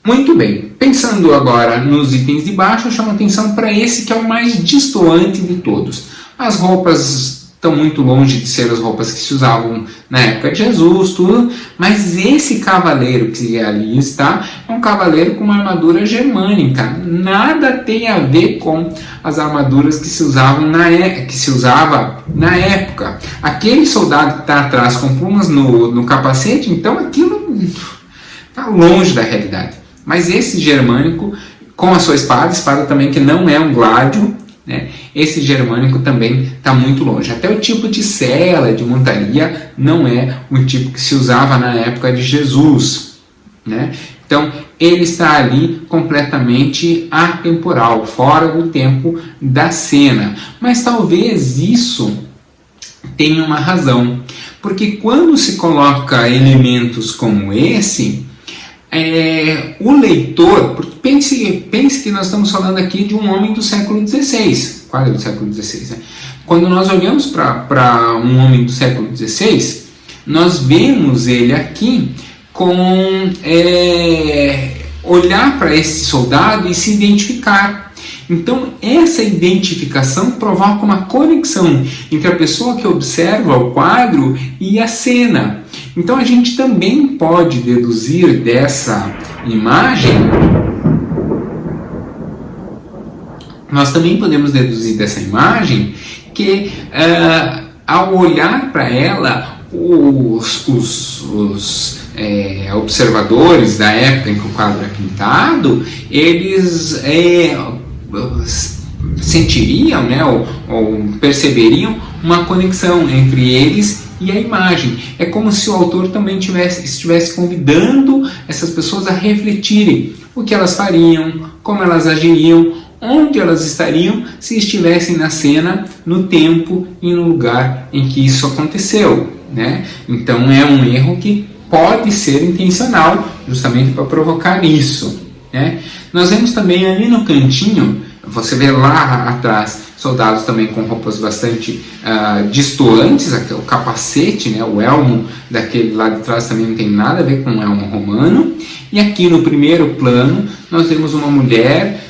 Muito bem, pensando agora nos itens de baixo, eu chamo a atenção para esse que é o mais destoante de todos. As roupas estão muito longe de ser as roupas que se usavam na época de Jesus, tudo, mas esse cavaleiro que ali está é um cavaleiro com uma armadura germânica. Nada tem a ver com as armaduras que se usava na época. Aquele soldado que está atrás com plumas no capacete, então aquilo está longe da realidade. Mas esse germânico, com a sua espada também que não é um gládio, né? Esse germânico também está muito longe. Até o tipo de sela, de montaria, não é o tipo que se usava na época de Jesus, né? Então, ele está ali completamente atemporal, fora do tempo da cena. Mas talvez isso tenha uma razão, porque quando se coloca elementos como esse, o leitor, porque pense que nós estamos falando aqui de um homem do século XVI, quase do século XVI, né? Quando nós olhamos para um homem do século XVI, nós vemos ele aqui com olhar para esse soldado e se identificar. Então essa identificação provoca uma conexão entre a pessoa que observa o quadro e a cena. Então a gente também pode deduzir dessa imagem, que ao olhar para ela, os observadores da época em que o quadro é pintado, eles sentiriam, né, ou perceberiam uma conexão entre eles e a imagem. É como se o autor também estivesse convidando essas pessoas a refletirem o que elas fariam, como elas agiriam, onde elas estariam se estivessem na cena, no tempo e no lugar em que isso aconteceu, né? Então é um erro que pode ser intencional, justamente para provocar isso, né? Nós vemos também ali no cantinho, você vê lá atrás, soldados também com roupas bastante destoantes, o capacete, né, o elmo daquele lá de trás também não tem nada a ver com o elmo romano. E aqui no primeiro plano nós vemos uma mulher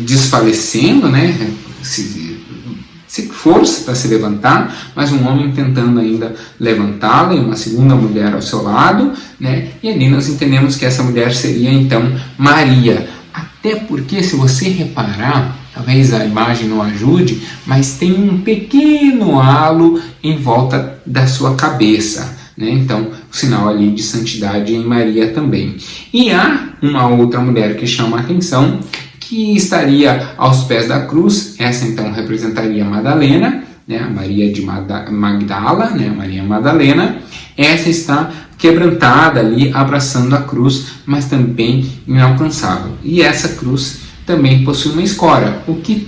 desfalecendo, né, sem força para se levantar, mas um homem tentando ainda levantá-la e uma segunda mulher ao seu lado, né, e ali nós entendemos que essa mulher seria então Maria. Até porque, se você reparar, talvez a imagem não ajude, mas tem um pequeno halo em volta da sua cabeça, né? Então, o sinal ali de santidade em Maria também. E há uma outra mulher que chama a atenção, que estaria aos pés da cruz. Essa então representaria Madalena, né? A Maria de Magdala, né? Maria Madalena. Essa está quebrantada ali, abraçando a cruz, mas também inalcançável. E essa cruz também possui uma escora, o que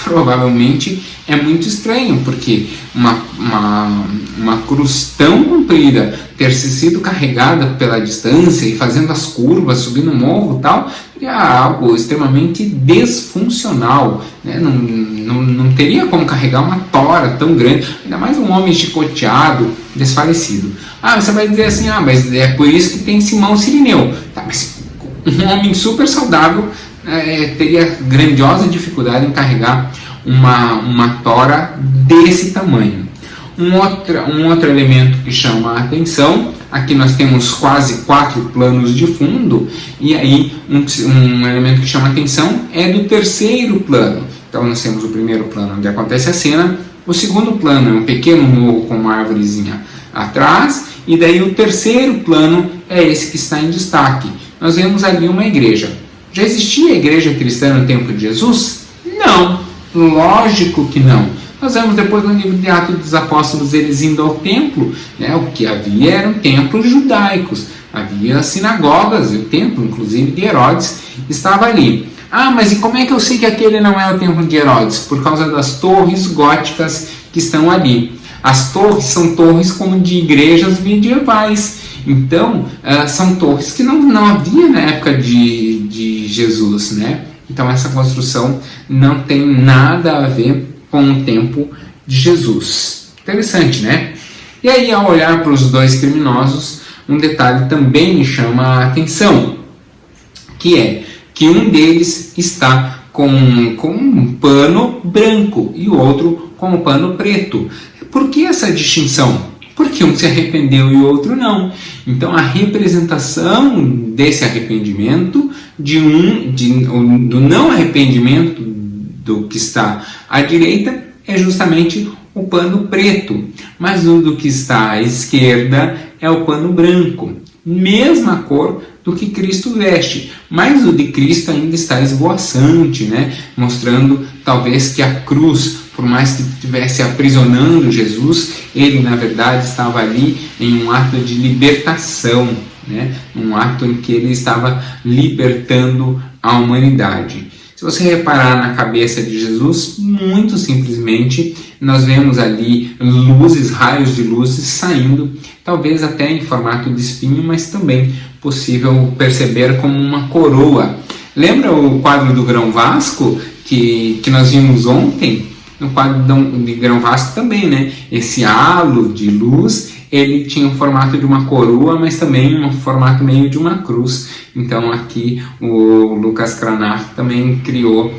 provavelmente é muito estranho, porque uma cruz tão comprida ter sido carregada pela distância e fazendo as curvas, subindo o morro e tal, seria algo extremamente desfuncional, né? Não teria como carregar uma tora tão grande, ainda mais um homem chicoteado, desfalecido. Você vai dizer assim, mas é por isso que tem Simão Sirineu. Tá, mas um homem super saudável teria grandiosa dificuldade em carregar uma tora desse tamanho. Um outro elemento que chama a atenção, aqui nós temos quase 4 planos de fundo, e aí um elemento que chama a atenção é do terceiro plano. Então nós temos o primeiro plano onde acontece a cena, o segundo plano é um pequeno morro com uma árvorezinha atrás, e daí o terceiro plano é esse que está em destaque. Nós vemos ali uma igreja. Já existia a igreja cristã no tempo de Jesus? Não, lógico que não. Nós vemos depois no livro de Atos dos Apóstolos eles indo ao templo, né? O que havia eram templos judaicos, havia sinagogas, e o templo, inclusive de Herodes, estava ali. Mas e como é que eu sei que aquele não é o templo de Herodes? Por causa das torres góticas que estão ali. As torres são torres como de igrejas medievais. Então, são torres que não havia na época de Jesus, né? Então, essa construção não tem nada a ver com o tempo de Jesus. Interessante, né? E aí, ao olhar para os dois criminosos, um detalhe também me chama a atenção, que é que um deles está com um pano branco e o outro com um pano preto. Por que essa distinção? Porque um se arrependeu e o outro não. Então a representação desse arrependimento, do não arrependimento do que está à direita, é justamente o pano preto. Mas o do que está à esquerda é o pano branco. Mesma cor do que Cristo veste, mas o de Cristo ainda está esvoaçante, né? Mostrando talvez que a cruz, por mais que estivesse aprisionando Jesus, ele na verdade estava ali em um ato de libertação, né? Um ato em que ele estava libertando a humanidade. Se você reparar na cabeça de Jesus, muito simplesmente nós vemos ali luzes, raios de luzes saindo, talvez até em formato de espinho, mas também possível perceber como uma coroa. Lembra o quadro do Grão Vasco que nós vimos ontem? No quadro de Grão Vasco também, né? Esse halo de luz, ele tinha o formato de uma coroa, mas também um formato meio de uma cruz. Então aqui o Lucas Cranach também criou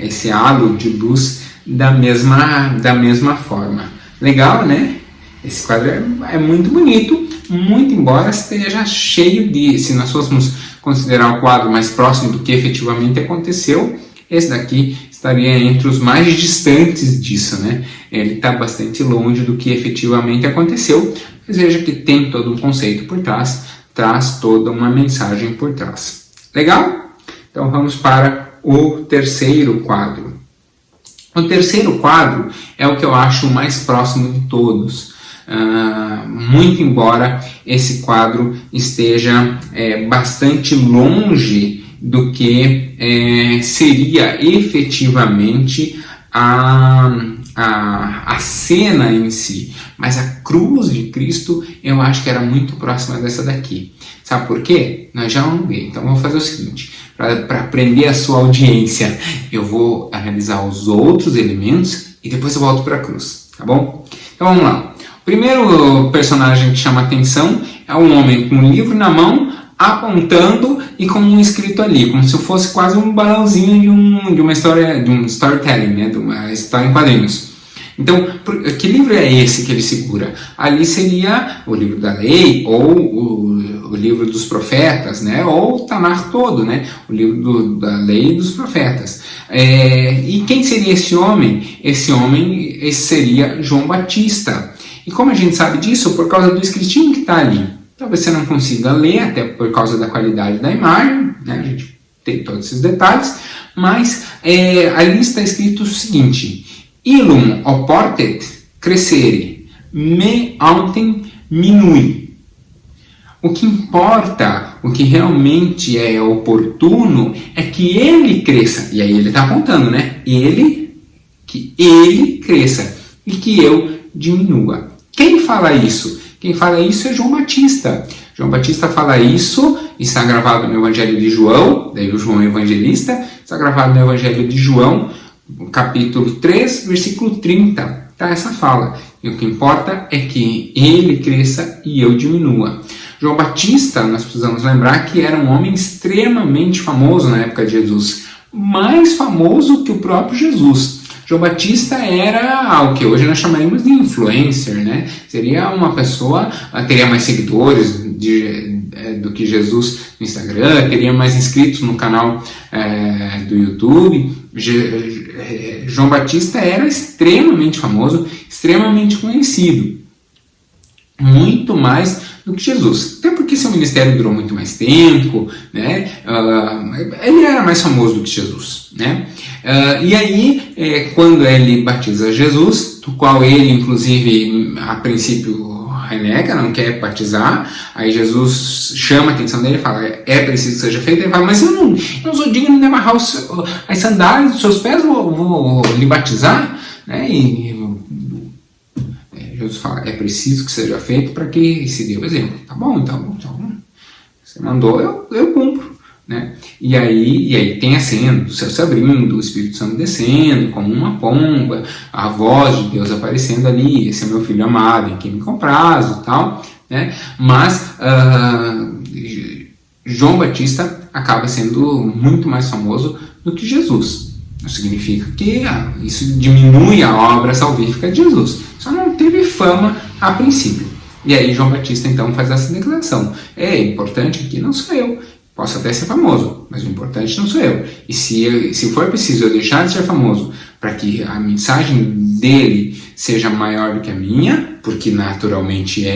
esse halo de luz da mesma forma. Legal, né? Esse quadro é muito bonito, muito embora esteja cheio se nós fôssemos considerar o quadro mais próximo do que efetivamente aconteceu, esse daqui estaria entre os mais distantes disso, né? Ele está bastante longe do que efetivamente aconteceu, mas veja que tem todo um conceito por trás, traz toda uma mensagem por trás. Legal? Então vamos para o terceiro quadro. O terceiro quadro é o que eu acho mais próximo de todos. Muito embora esse quadro esteja bastante longe do que seria efetivamente a cena em si, mas a cruz de Cristo eu acho que era muito próxima dessa daqui. Sabe por quê? Nós já vamos ver. Então vamos fazer o seguinte, para aprender a sua audiência, eu vou analisar os outros elementos e depois eu volto para a cruz, tá bom? Então vamos lá. O primeiro personagem que chama atenção é um homem com um livro na mão, apontando e com um escrito ali, como se fosse quase um balãozinho de uma história, de um storytelling, né? De uma história em quadrinhos. Então, que livro é esse que ele segura? Ali seria o livro da lei, ou o livro dos profetas, né? Ou o Tanakh todo, né? O livro da lei e dos profetas. E quem seria esse homem? Esse seria João Batista. E como a gente sabe disso? Por causa do escritinho que está ali. Talvez você não consiga ler, até por causa da qualidade da imagem, né? A gente tem todos esses detalhes, mas ali está escrito o seguinte: Illum oportet crescere, me autem minui. O que importa, o que realmente é oportuno, é que ele cresça. E aí ele está apontando, né? Que ele cresça e que eu diminua. Quem fala isso? Quem fala isso é João Batista. João Batista fala isso, está gravado no Evangelho de João, daí o João Evangelista, está gravado no Evangelho de João, capítulo 3, versículo 30, tá essa fala. E o que importa é que ele cresça e eu diminua. João Batista, nós precisamos lembrar que era um homem extremamente famoso na época de Jesus, mais famoso que o próprio Jesus. João Batista era o que hoje nós chamaríamos de influencer, né? Seria uma pessoa, teria mais seguidores do que Jesus no Instagram, teria mais inscritos no canal do YouTube. João Batista era extremamente famoso, extremamente conhecido, muito mais do que Jesus. Até porque seu ministério durou muito mais tempo, né? Ele era mais famoso do que Jesus, né? E aí, quando ele batiza Jesus, do qual ele, inclusive, a princípio renega, não quer batizar, aí Jesus chama a atenção dele e fala, é preciso que seja feito. Ele fala, mas eu não sou digno de amarrar as sandálias dos seus pés, vou lhe batizar, né? Jesus fala, é preciso que seja feito para que se dê o exemplo. Tá bom, então você mandou, eu cumpro. Né? E aí tem a cena do céu se abrindo, o Espírito Santo descendo como uma pomba, a voz de Deus aparecendo ali, esse é meu filho amado, em quem me comprazo e tal, né? Mas João Batista acaba sendo muito mais famoso do que Jesus. Não significa que isso diminui a obra salvífica de Jesus, só não teve fama a princípio. E aí João Batista então faz essa declaração, é importante aqui não sou eu, posso até ser famoso, mas o importante não sou eu. E se for preciso eu deixar de ser famoso para que a mensagem dele seja maior do que a minha, porque naturalmente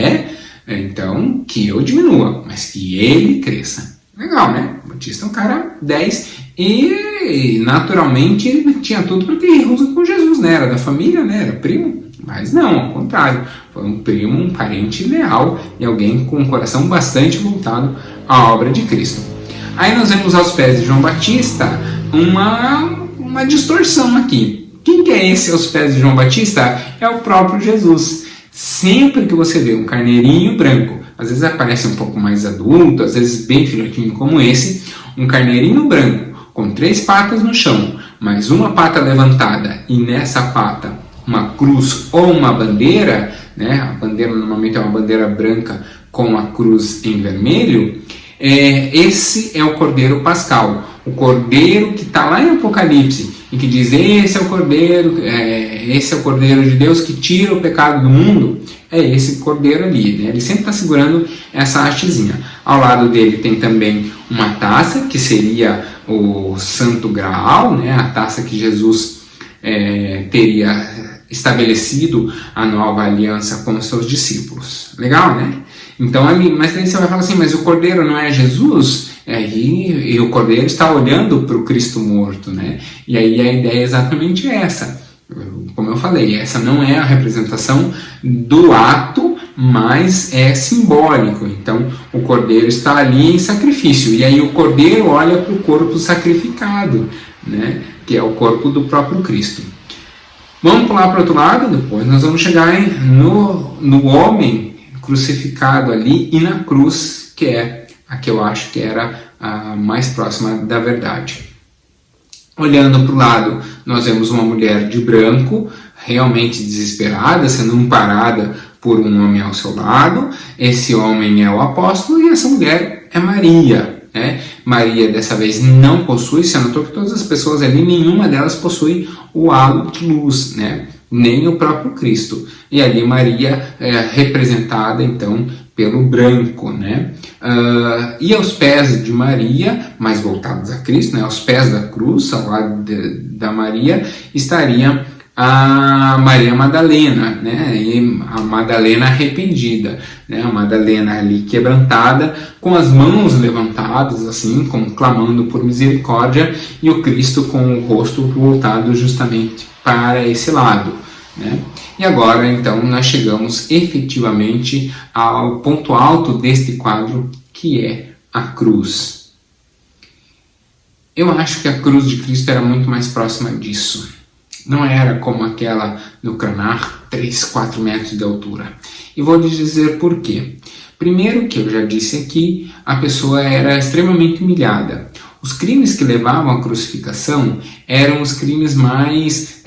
então que eu diminua, mas que ele cresça. Legal, né? O Batista é um cara 10 e naturalmente ele tinha tudo para ter rusa com Jesus, né? Era da família, né? Era primo. Mas não, ao contrário, foi um primo, um parente leal e alguém com um coração bastante voltado à obra de Cristo. Aí nós vemos aos pés de João Batista uma distorção aqui. Quem que é esse aos pés de João Batista? É o próprio Jesus. Sempre que você vê um carneirinho branco, às vezes aparece um pouco mais adulto, às vezes bem filhotinho como esse, um carneirinho branco com 3 patas no chão, mais uma pata levantada e nessa pata uma cruz ou uma bandeira, né? A bandeira normalmente é uma bandeira branca com a cruz em vermelho. Esse é o Cordeiro Pascal, o Cordeiro que está lá em Apocalipse e que diz esse é o Cordeiro de Deus que tira o pecado do mundo. É esse Cordeiro ali, né? Ele sempre está segurando essa hastezinha. Ao lado dele tem também uma taça, que seria o Santo Graal, né, a taça que Jesus teria estabelecido a nova aliança com os seus discípulos. Legal, né? Então, mas aí você vai falar assim, mas o Cordeiro não é Jesus? E o Cordeiro está olhando para o Cristo morto, né? E aí a ideia é exatamente essa. Como eu falei, essa não é a representação do ato, mas é simbólico. Então, o Cordeiro está ali em sacrifício. E aí o Cordeiro olha para o corpo sacrificado, né? Que é o corpo do próprio Cristo. Vamos pular para o outro lado, depois nós vamos chegar no homem crucificado ali e na cruz, que é a que eu acho que era a mais próxima da verdade. Olhando para o lado, nós vemos uma mulher de branco, realmente desesperada, sendo amparada por um homem ao seu lado. Esse homem é o apóstolo e essa mulher é Maria. Né? Maria dessa vez não possui, você notou que todas as pessoas ali, nenhuma delas possui o halo de luz, né? Nem o próprio Cristo. E ali Maria é representada então pelo branco, né? E aos pés de Maria, mais voltados a Cristo, né? Aos pés da cruz, ao lado da Maria, estaria a Maria Madalena, né? E a Madalena arrependida, né? A Madalena ali quebrantada, com as mãos levantadas, assim, como clamando por misericórdia, e o Cristo com o rosto voltado justamente para esse lado, né? E agora, então, nós chegamos efetivamente ao ponto alto deste quadro, que é a cruz. Eu acho que a cruz de Cristo era muito mais próxima disso. Não era como aquela no Cranar, 3, 4 metros de altura. E vou lhes dizer por quê. Primeiro, que eu já disse aqui, a pessoa era extremamente humilhada. Os crimes que levavam à crucificação eram os crimes mais...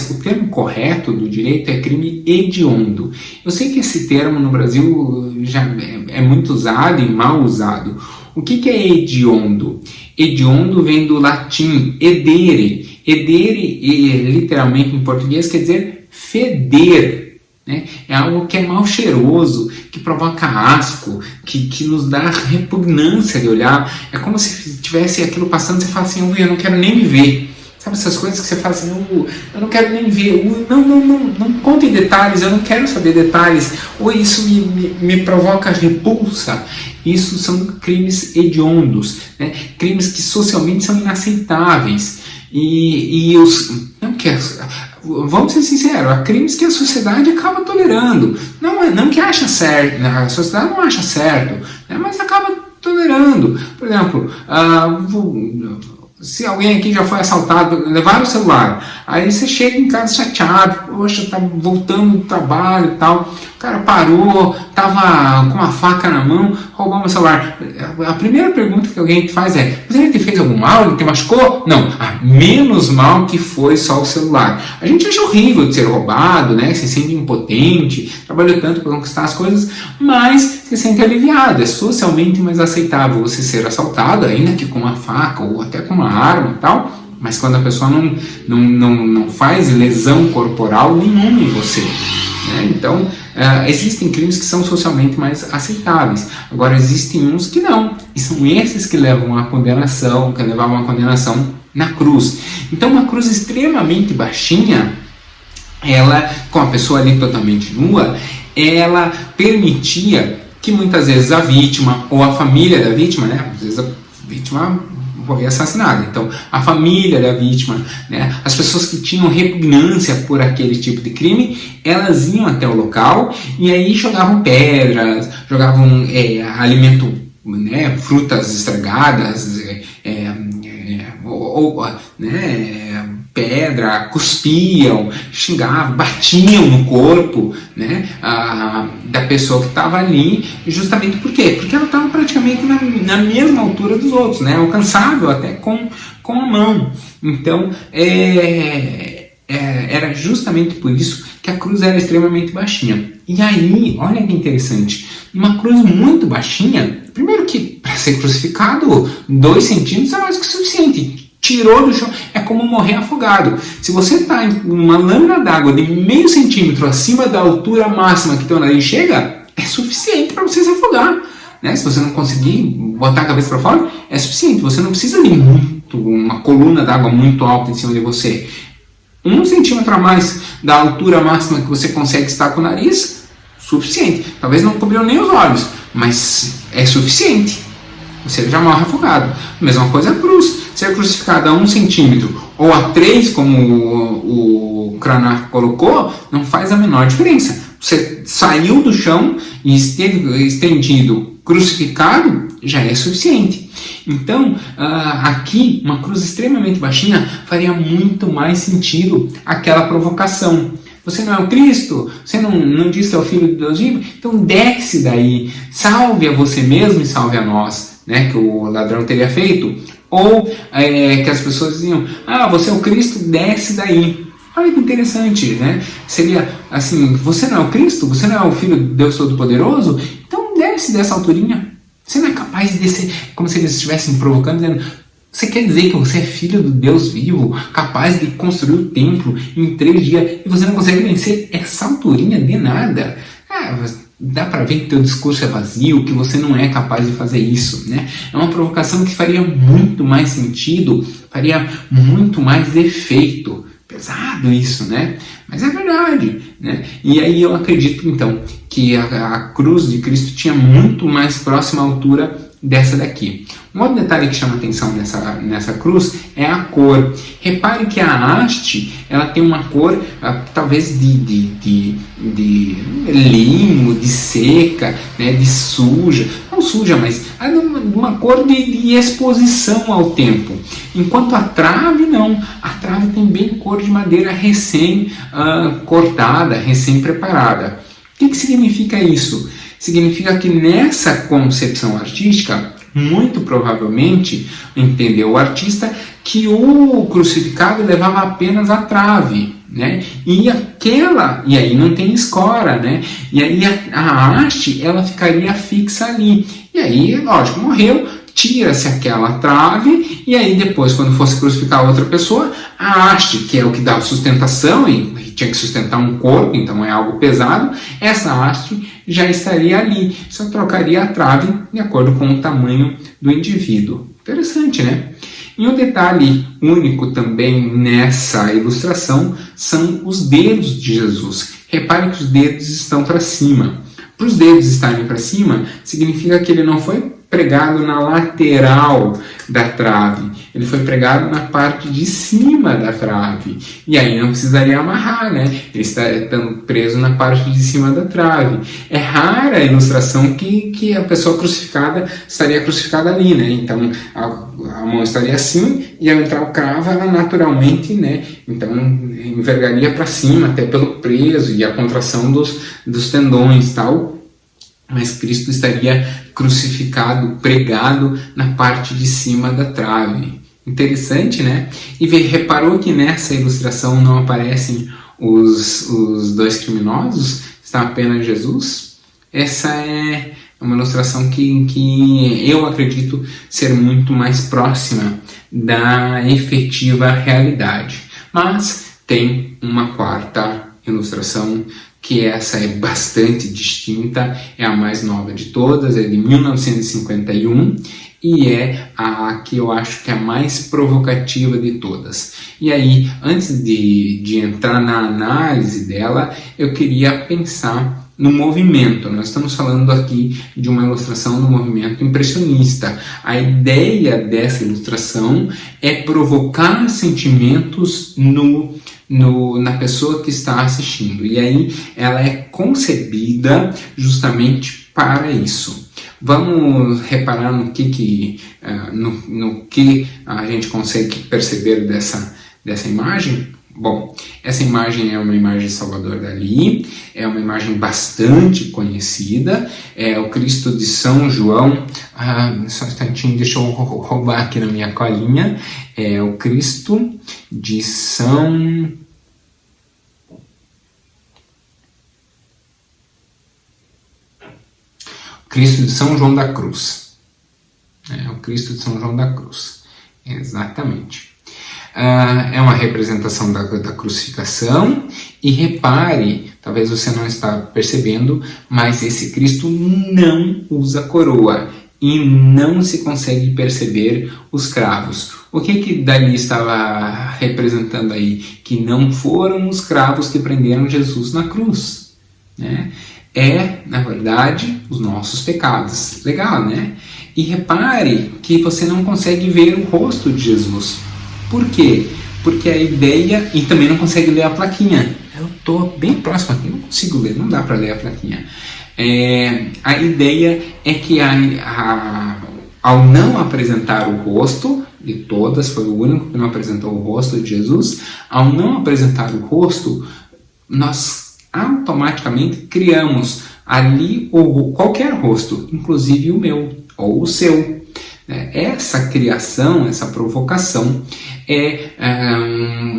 o termo correto do direito é crime hediondo. Eu sei que esse termo no Brasil já é muito usado e mal usado. O que é hediondo? Hediondo vem do latim edere. Edere, literalmente em português, quer dizer feder. Né? É algo que é mal cheiroso, que provoca asco, que nos dá repugnância de olhar. É como se tivesse aquilo passando e você fala assim, eu não quero nem me ver. Sabe essas coisas que você fala assim, eu não quero nem ver, não conte detalhes, eu não quero saber detalhes, ou isso me provoca repulsa. Isso são crimes hediondos, né? Crimes que socialmente são inaceitáveis. Vamos ser sinceros, há crimes que a sociedade acaba tolerando. Não que acha certo, a sociedade não acha certo, né? Mas acaba tolerando. Por exemplo, se alguém aqui já foi assaltado, levaram o celular, aí você chega em casa chateado, poxa, tá voltando do trabalho e tal, o cara parou, tava com uma faca na mão, roubou meu celular. A primeira pergunta que alguém faz é, mas ele te fez algum mal? Ele te machucou? Não, menos mal que foi só o celular. A gente acha horrível de ser roubado, né? Se sente impotente, trabalhou tanto para conquistar as coisas, mas se sente aliviado. É socialmente mais aceitável você ser assaltado, ainda que com uma faca ou até com uma arma e tal, mas quando a pessoa não faz lesão corporal nenhuma em você. Né? Então, existem crimes que são socialmente mais aceitáveis. Agora, existem uns que não. E são esses que levam à condenação, que levavam à condenação na cruz. Então, uma cruz extremamente baixinha, ela, com a pessoa ali totalmente nua, ela permitia que muitas vezes a vítima ou a família da vítima, né? Às vezes a vítima foi assassinada, então a família da vítima, né? As pessoas que tinham repugnância por aquele tipo de crime, elas iam até o local e aí jogavam pedras, jogavam alimento, né? Frutas estragadas, pedra, cuspiam, xingavam, batiam no corpo, né, da pessoa que estava ali, justamente por quê? Porque ela estava praticamente na mesma altura dos outros, né, alcançável até com a mão. Então, era justamente por isso que a cruz era extremamente baixinha. E aí, olha que interessante, uma cruz muito baixinha, primeiro que para ser crucificado, 2 centímetros é mais que o suficiente. Tirou do chão, é como morrer afogado. Se você está em uma lâmina d'água de meio centímetro acima da altura máxima que teu nariz chega, é suficiente para você se afogar. né? Se você não conseguir botar a cabeça para fora, é suficiente. Você não precisa de uma coluna d'água muito alta em cima de você. 1 centímetro a mais da altura máxima que você consegue estar com o nariz, suficiente. Talvez não cobriu nem os olhos, mas é suficiente. Você já morre afogado. Mesma coisa a cruz. Ser crucificado a 1 centímetro ou a 3, como o Cranach colocou, não faz a menor diferença. Você saiu do chão e esteve estendido, crucificado, já é suficiente. Então, aqui, uma cruz extremamente baixinha faria muito mais sentido aquela provocação. Você não é o Cristo? Você não diz que é o Filho de Deus vivo? Então desce daí, salve a você mesmo e salve a nós, né? Que o ladrão teria feito. Ou que as pessoas diziam, você é o Cristo, desce daí. Olha que interessante, né? Seria assim, você não é o Cristo? Você não é o Filho de Deus Todo-Poderoso? Então desce dessa alturinha. Você não é capaz de descer, como se eles estivessem provocando, dizendo, você quer dizer que você é filho do Deus vivo, capaz de construir o templo em 3 dias, e você não consegue vencer essa alturinha de nada? Dá para ver que teu discurso é vazio, que você não é capaz de fazer isso, né? É uma provocação que faria muito mais sentido, faria muito mais efeito. Pesado isso, né? Mas é verdade, né? E aí eu acredito, então, que a cruz de Cristo tinha muito mais próxima altura dessa daqui. Um outro detalhe que chama atenção nessa cruz é a cor. Repare que a haste, ela tem uma cor talvez de limo, de seca, né, de suja. Não suja, mas uma cor de exposição ao tempo. Enquanto a trave não. A trave tem bem cor de madeira recém cortada, recém preparada. O que significa isso? Significa que nessa concepção artística, muito provavelmente, entendeu o artista, que o crucificado levava apenas a trave, né? E aí não tem escora, né? E aí a haste, ela ficaria fixa ali. E aí, lógico, morreu, tira-se aquela trave, e aí depois, quando fosse crucificar outra pessoa, a haste, que é o que dá sustentação, e tinha que sustentar um corpo, então é algo pesado, essa haste já estaria ali, só trocaria a trave de acordo com o tamanho do indivíduo. Interessante, né? E um detalhe único também nessa ilustração são os dedos de Jesus. Repare que os dedos estão para cima. Para os dedos estarem para cima, significa que ele não foi pregado na lateral da trave, ele foi pregado na parte de cima da trave, e aí não precisaria amarrar, né? Ele está preso na parte de cima da trave. É rara a ilustração que a pessoa crucificada estaria crucificada ali, né? Então a mão estaria assim, e ao entrar o cravo, ela naturalmente, né? Então envergaria para cima, até pelo peso e a contração dos tendões e tal. Mas Cristo estaria crucificado, pregado na parte de cima da trave. Interessante, né? E reparou que nessa ilustração não aparecem os 2 criminosos? Está apenas Jesus? Essa é uma ilustração que eu acredito ser muito mais próxima da efetiva realidade. Mas tem uma 4ª ilustração, que essa é bastante distinta, é a mais nova de todas, é de 1951 e é a que eu acho que é a mais provocativa de todas. E aí, antes de entrar na análise dela, eu queria pensar no movimento. Nós estamos falando aqui de uma ilustração do movimento impressionista. A ideia dessa ilustração é provocar sentimentos na pessoa que está assistindo. E aí ela é concebida justamente para isso. Vamos reparar no que a gente consegue perceber dessa imagem? Bom, essa imagem é uma imagem de Salvador Dalí, é uma imagem bastante conhecida, é o Cristo de São João, só um instantinho, deixa eu roubar aqui na minha colinha, é o Cristo de São... Cristo de São João da Cruz. É o Cristo de São João da Cruz, exatamente. É uma representação da crucificação, e repare, talvez você não está percebendo, mas esse Cristo não usa coroa e não se consegue perceber os cravos. O que dali estava representando aí? Que não foram os cravos que prenderam Jesus na cruz, né? Na verdade, os nossos pecados. Legal, né? E repare que você não consegue ver o rosto de Jesus. Por quê? Porque a ideia... E também não consegue ler a plaquinha. Eu estou bem próximo aqui, não consigo ler, não dá para ler a plaquinha. A ideia é que ao não apresentar o rosto, de todas, foi o único que não apresentou o rosto de Jesus, ao não apresentar o rosto, nós automaticamente criamos ali qualquer rosto, inclusive o meu ou o seu. Essa criação, essa provocação é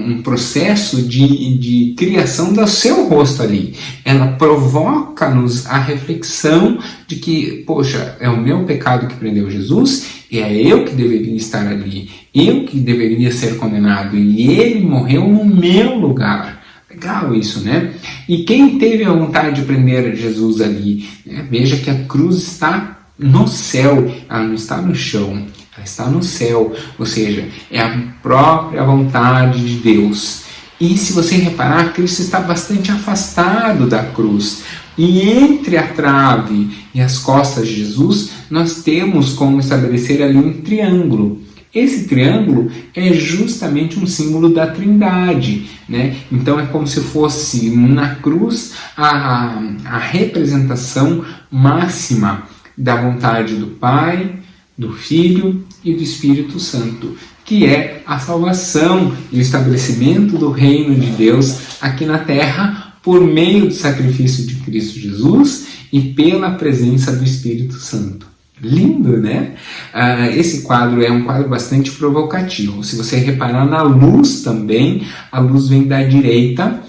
um processo de criação do seu rosto ali. Ela provoca-nos a reflexão de que, poxa, é o meu pecado que prendeu Jesus, e é eu que deveria estar ali, eu que deveria ser condenado, e ele morreu no meu lugar. Legal isso, né? E quem teve a vontade de prender Jesus ali? Veja que a cruz está no céu, ela não está no chão, ela está no céu, ou seja, é a própria vontade de Deus. E se você reparar, Cristo está bastante afastado da cruz, e entre a trave e as costas de Jesus, nós temos como estabelecer ali um triângulo. Esse triângulo é justamente um símbolo da Trindade, né? Então é como se fosse na cruz a representação máxima da vontade do Pai, do Filho e do Espírito Santo, que é a salvação e o estabelecimento do reino de Deus aqui na terra por meio do sacrifício de Cristo Jesus e pela presença do Espírito Santo. Lindo, né? Esse quadro é um quadro bastante provocativo. Se você reparar na luz também, a luz vem da direita,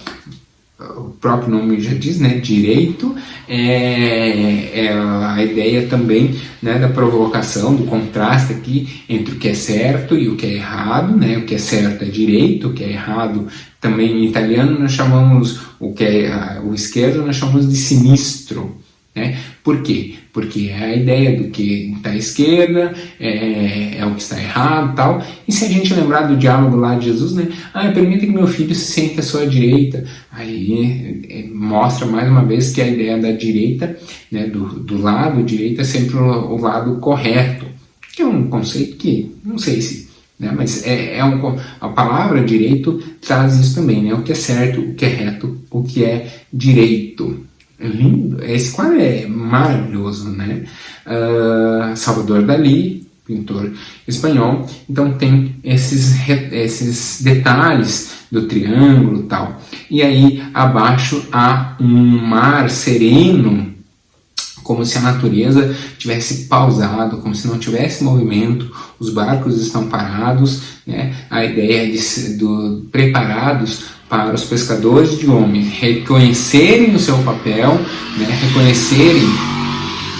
o próprio nome já diz, né? Direito, é a ideia também, né, da provocação, do contraste aqui entre o que é certo e o que é errado, né? O que é certo é direito, o que é errado também em italiano nós chamamos, o esquerdo nós chamamos de sinistro, né? Por quê? Porque é a ideia do que está à esquerda, é o que está errado e tal. E se a gente lembrar do diálogo lá de Jesus, né? Permita que meu filho se sente à sua direita. Aí mostra mais uma vez que a ideia da direita, né, do lado direito é sempre o lado correto. Que é um conceito que, não sei se... né, mas a palavra direito traz isso também, né? O que é certo, o que é reto, o que é direito. Lindo, esse quadro é maravilhoso, né? Salvador Dalí, pintor espanhol, então tem esses detalhes do triângulo e tal. E aí abaixo há um mar sereno, como se a natureza tivesse pausado, como se não tivesse movimento, os barcos estão parados, né? A ideia preparados para os pescadores de homens reconhecerem o seu papel, né?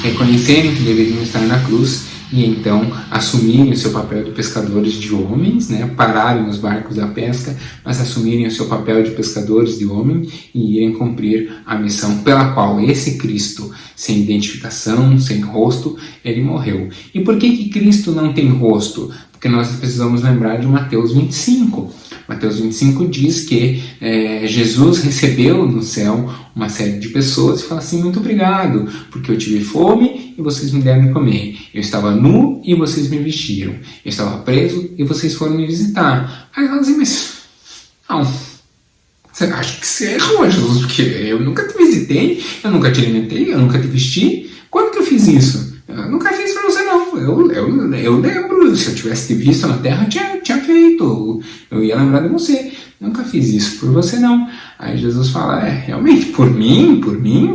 reconhecerem que deveriam estar na cruz e então assumirem o seu papel de pescadores de homens, né? Pararem os barcos da pesca, mas assumirem o seu papel de pescadores de homens e irem cumprir a missão pela qual esse Cristo, sem identificação, sem rosto, ele morreu. E por que Cristo não tem rosto? Porque nós precisamos lembrar de Mateus 25. Mateus 25 diz que Jesus recebeu no céu uma série de pessoas e fala assim: muito obrigado, porque eu tive fome e vocês me deram de comer. Eu estava nu e vocês me vestiram. Eu estava preso e vocês foram me visitar. Aí ela diz: mas não, você acha que você errou, Jesus, porque eu nunca te visitei, eu nunca te alimentei, eu nunca te vesti. Quando que eu fiz isso? Eu nunca fiz para você, não. Eu lembro, se eu tivesse te visto na terra, eu tinha feito. Eu ia lembrar de você. Nunca fiz isso por você, não. Aí Jesus fala: realmente, por mim,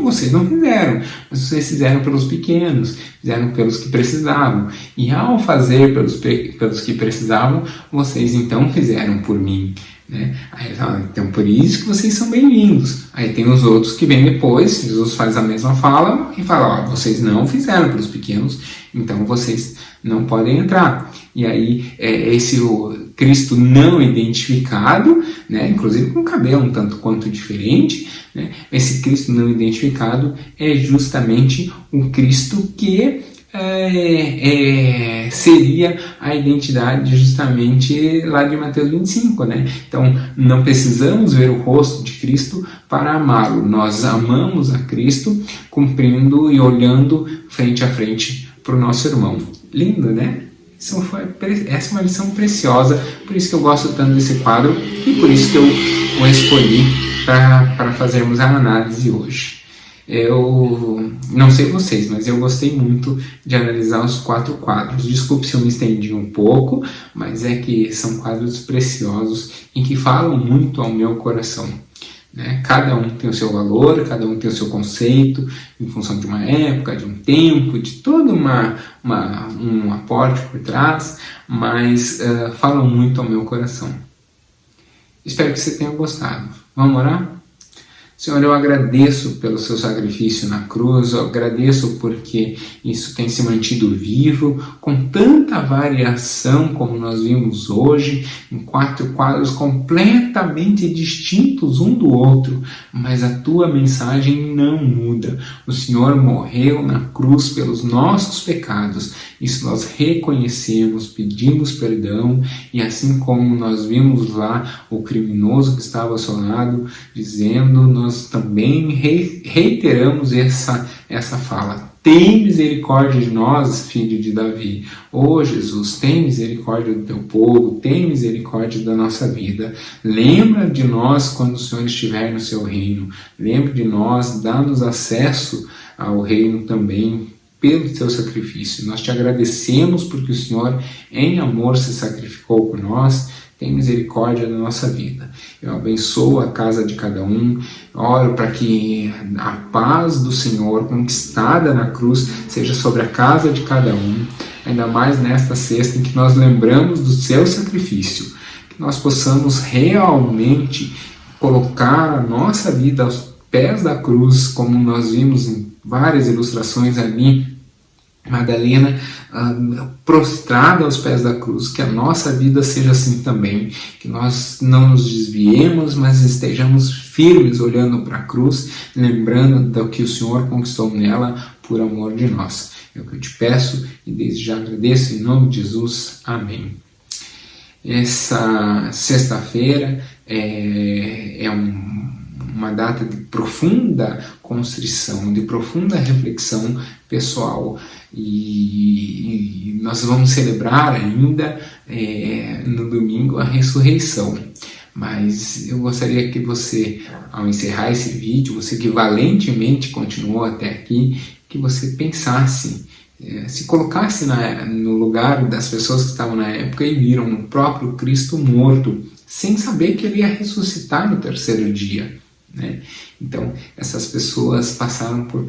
vocês não fizeram. Mas vocês fizeram pelos pequenos, fizeram pelos que precisavam. E ao fazer pelos que precisavam, vocês então fizeram por mim. Né? Aí, então por isso que vocês são bem-vindos. Aí tem os outros que vêm depois, Jesus faz a mesma fala e fala: vocês não fizeram pelos pequenos, então vocês não podem entrar. E aí Cristo não identificado, né? Inclusive com cabelo um tanto quanto diferente, né? Esse Cristo não identificado é justamente o Cristo que seria a identidade justamente lá de Mateus 25, né? Então, não precisamos ver o rosto de Cristo para amá-lo. Nós amamos a Cristo cumprindo e olhando frente a frente para o nosso irmão. Lindo, né? Essa é uma lição preciosa, por isso que eu gosto tanto desse quadro e por isso que eu o escolhi para fazermos a análise hoje. Eu não sei vocês, mas eu gostei muito de analisar os 4 quadros. Desculpe se eu me estendi um pouco, mas é que são quadros preciosos e que falam muito ao meu coração, né? Cada um tem o seu valor, cada um tem o seu conceito, em função de uma época, de um tempo, de todo um aporte por trás, mas falam muito ao meu coração. Espero que você tenha gostado. Vamos orar? Senhor, eu agradeço pelo seu sacrifício na cruz, eu agradeço porque isso tem se mantido vivo, com tanta variação como nós vimos hoje, em 4 quadros completamente distintos um do outro, mas a tua mensagem não muda. O Senhor morreu na cruz pelos nossos pecados, isso nós reconhecemos, pedimos perdão, e assim como nós vimos lá o criminoso que estava ao seu lado, dizendo, nós também reiteramos essa fala. Tem misericórdia de nós, filho de Davi. Ó Jesus, tem misericórdia do teu povo, tem misericórdia da nossa vida. Lembra de nós quando o Senhor estiver no seu reino. Lembra de nós, dá-nos acesso ao reino também pelo teu sacrifício. Nós te agradecemos porque o Senhor, em amor, se sacrificou por nós. Tem misericórdia da nossa vida. Eu abençoo a casa de cada um, oro para que a paz do Senhor, conquistada na cruz, seja sobre a casa de cada um, ainda mais nesta sexta em que nós lembramos do seu sacrifício, que nós possamos realmente colocar a nossa vida aos pés da cruz, como nós vimos em várias ilustrações ali, Madalena prostrada aos pés da cruz, que a nossa vida seja assim também, que nós não nos desviemos, mas estejamos firmes olhando para a cruz, lembrando do que o Senhor conquistou nela por amor de nós. É o que eu te peço e desde já agradeço em nome de Jesus. Amém. Essa sexta-feira é uma data de profunda constrição, de profunda reflexão pessoal, e nós vamos celebrar ainda no domingo a ressurreição. Mas eu gostaria que você, ao encerrar esse vídeo, você que valentemente continuou até aqui, que você pensasse, se colocasse no lugar das pessoas que estavam na época e viram o próprio Cristo morto, sem saber que ele ia ressuscitar no 3º dia. Né? Então, essas pessoas passaram por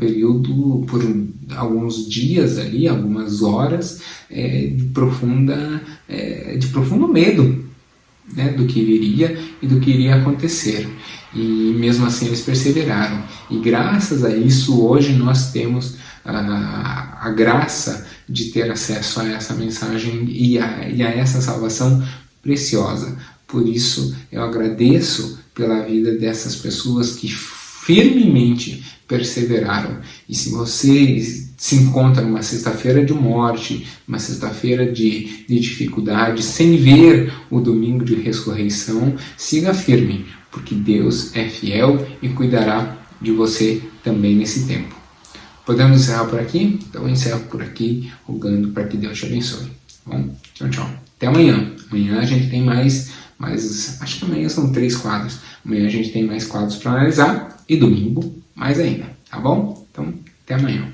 alguns dias ali, algumas horas de profundo medo, né, do que viria e do que iria acontecer. E mesmo assim eles perseveraram. E graças a isso, hoje nós temos a graça de ter acesso a essa mensagem e a essa salvação preciosa. Por isso, eu agradeço pela vida dessas pessoas que firmemente perseveraram. E se você se encontra numa sexta-feira de morte, uma sexta-feira de dificuldade, sem ver o domingo de ressurreição, siga firme, porque Deus é fiel e cuidará de você também nesse tempo. Podemos encerrar por aqui? Então eu encerro por aqui, rogando para que Deus te abençoe. Bom, tchau, tchau. Até amanhã. Amanhã a gente tem mais acho que amanhã são 3 quadros. Amanhã a gente tem mais quadros para analisar e domingo mais ainda, tá bom? Então, até amanhã.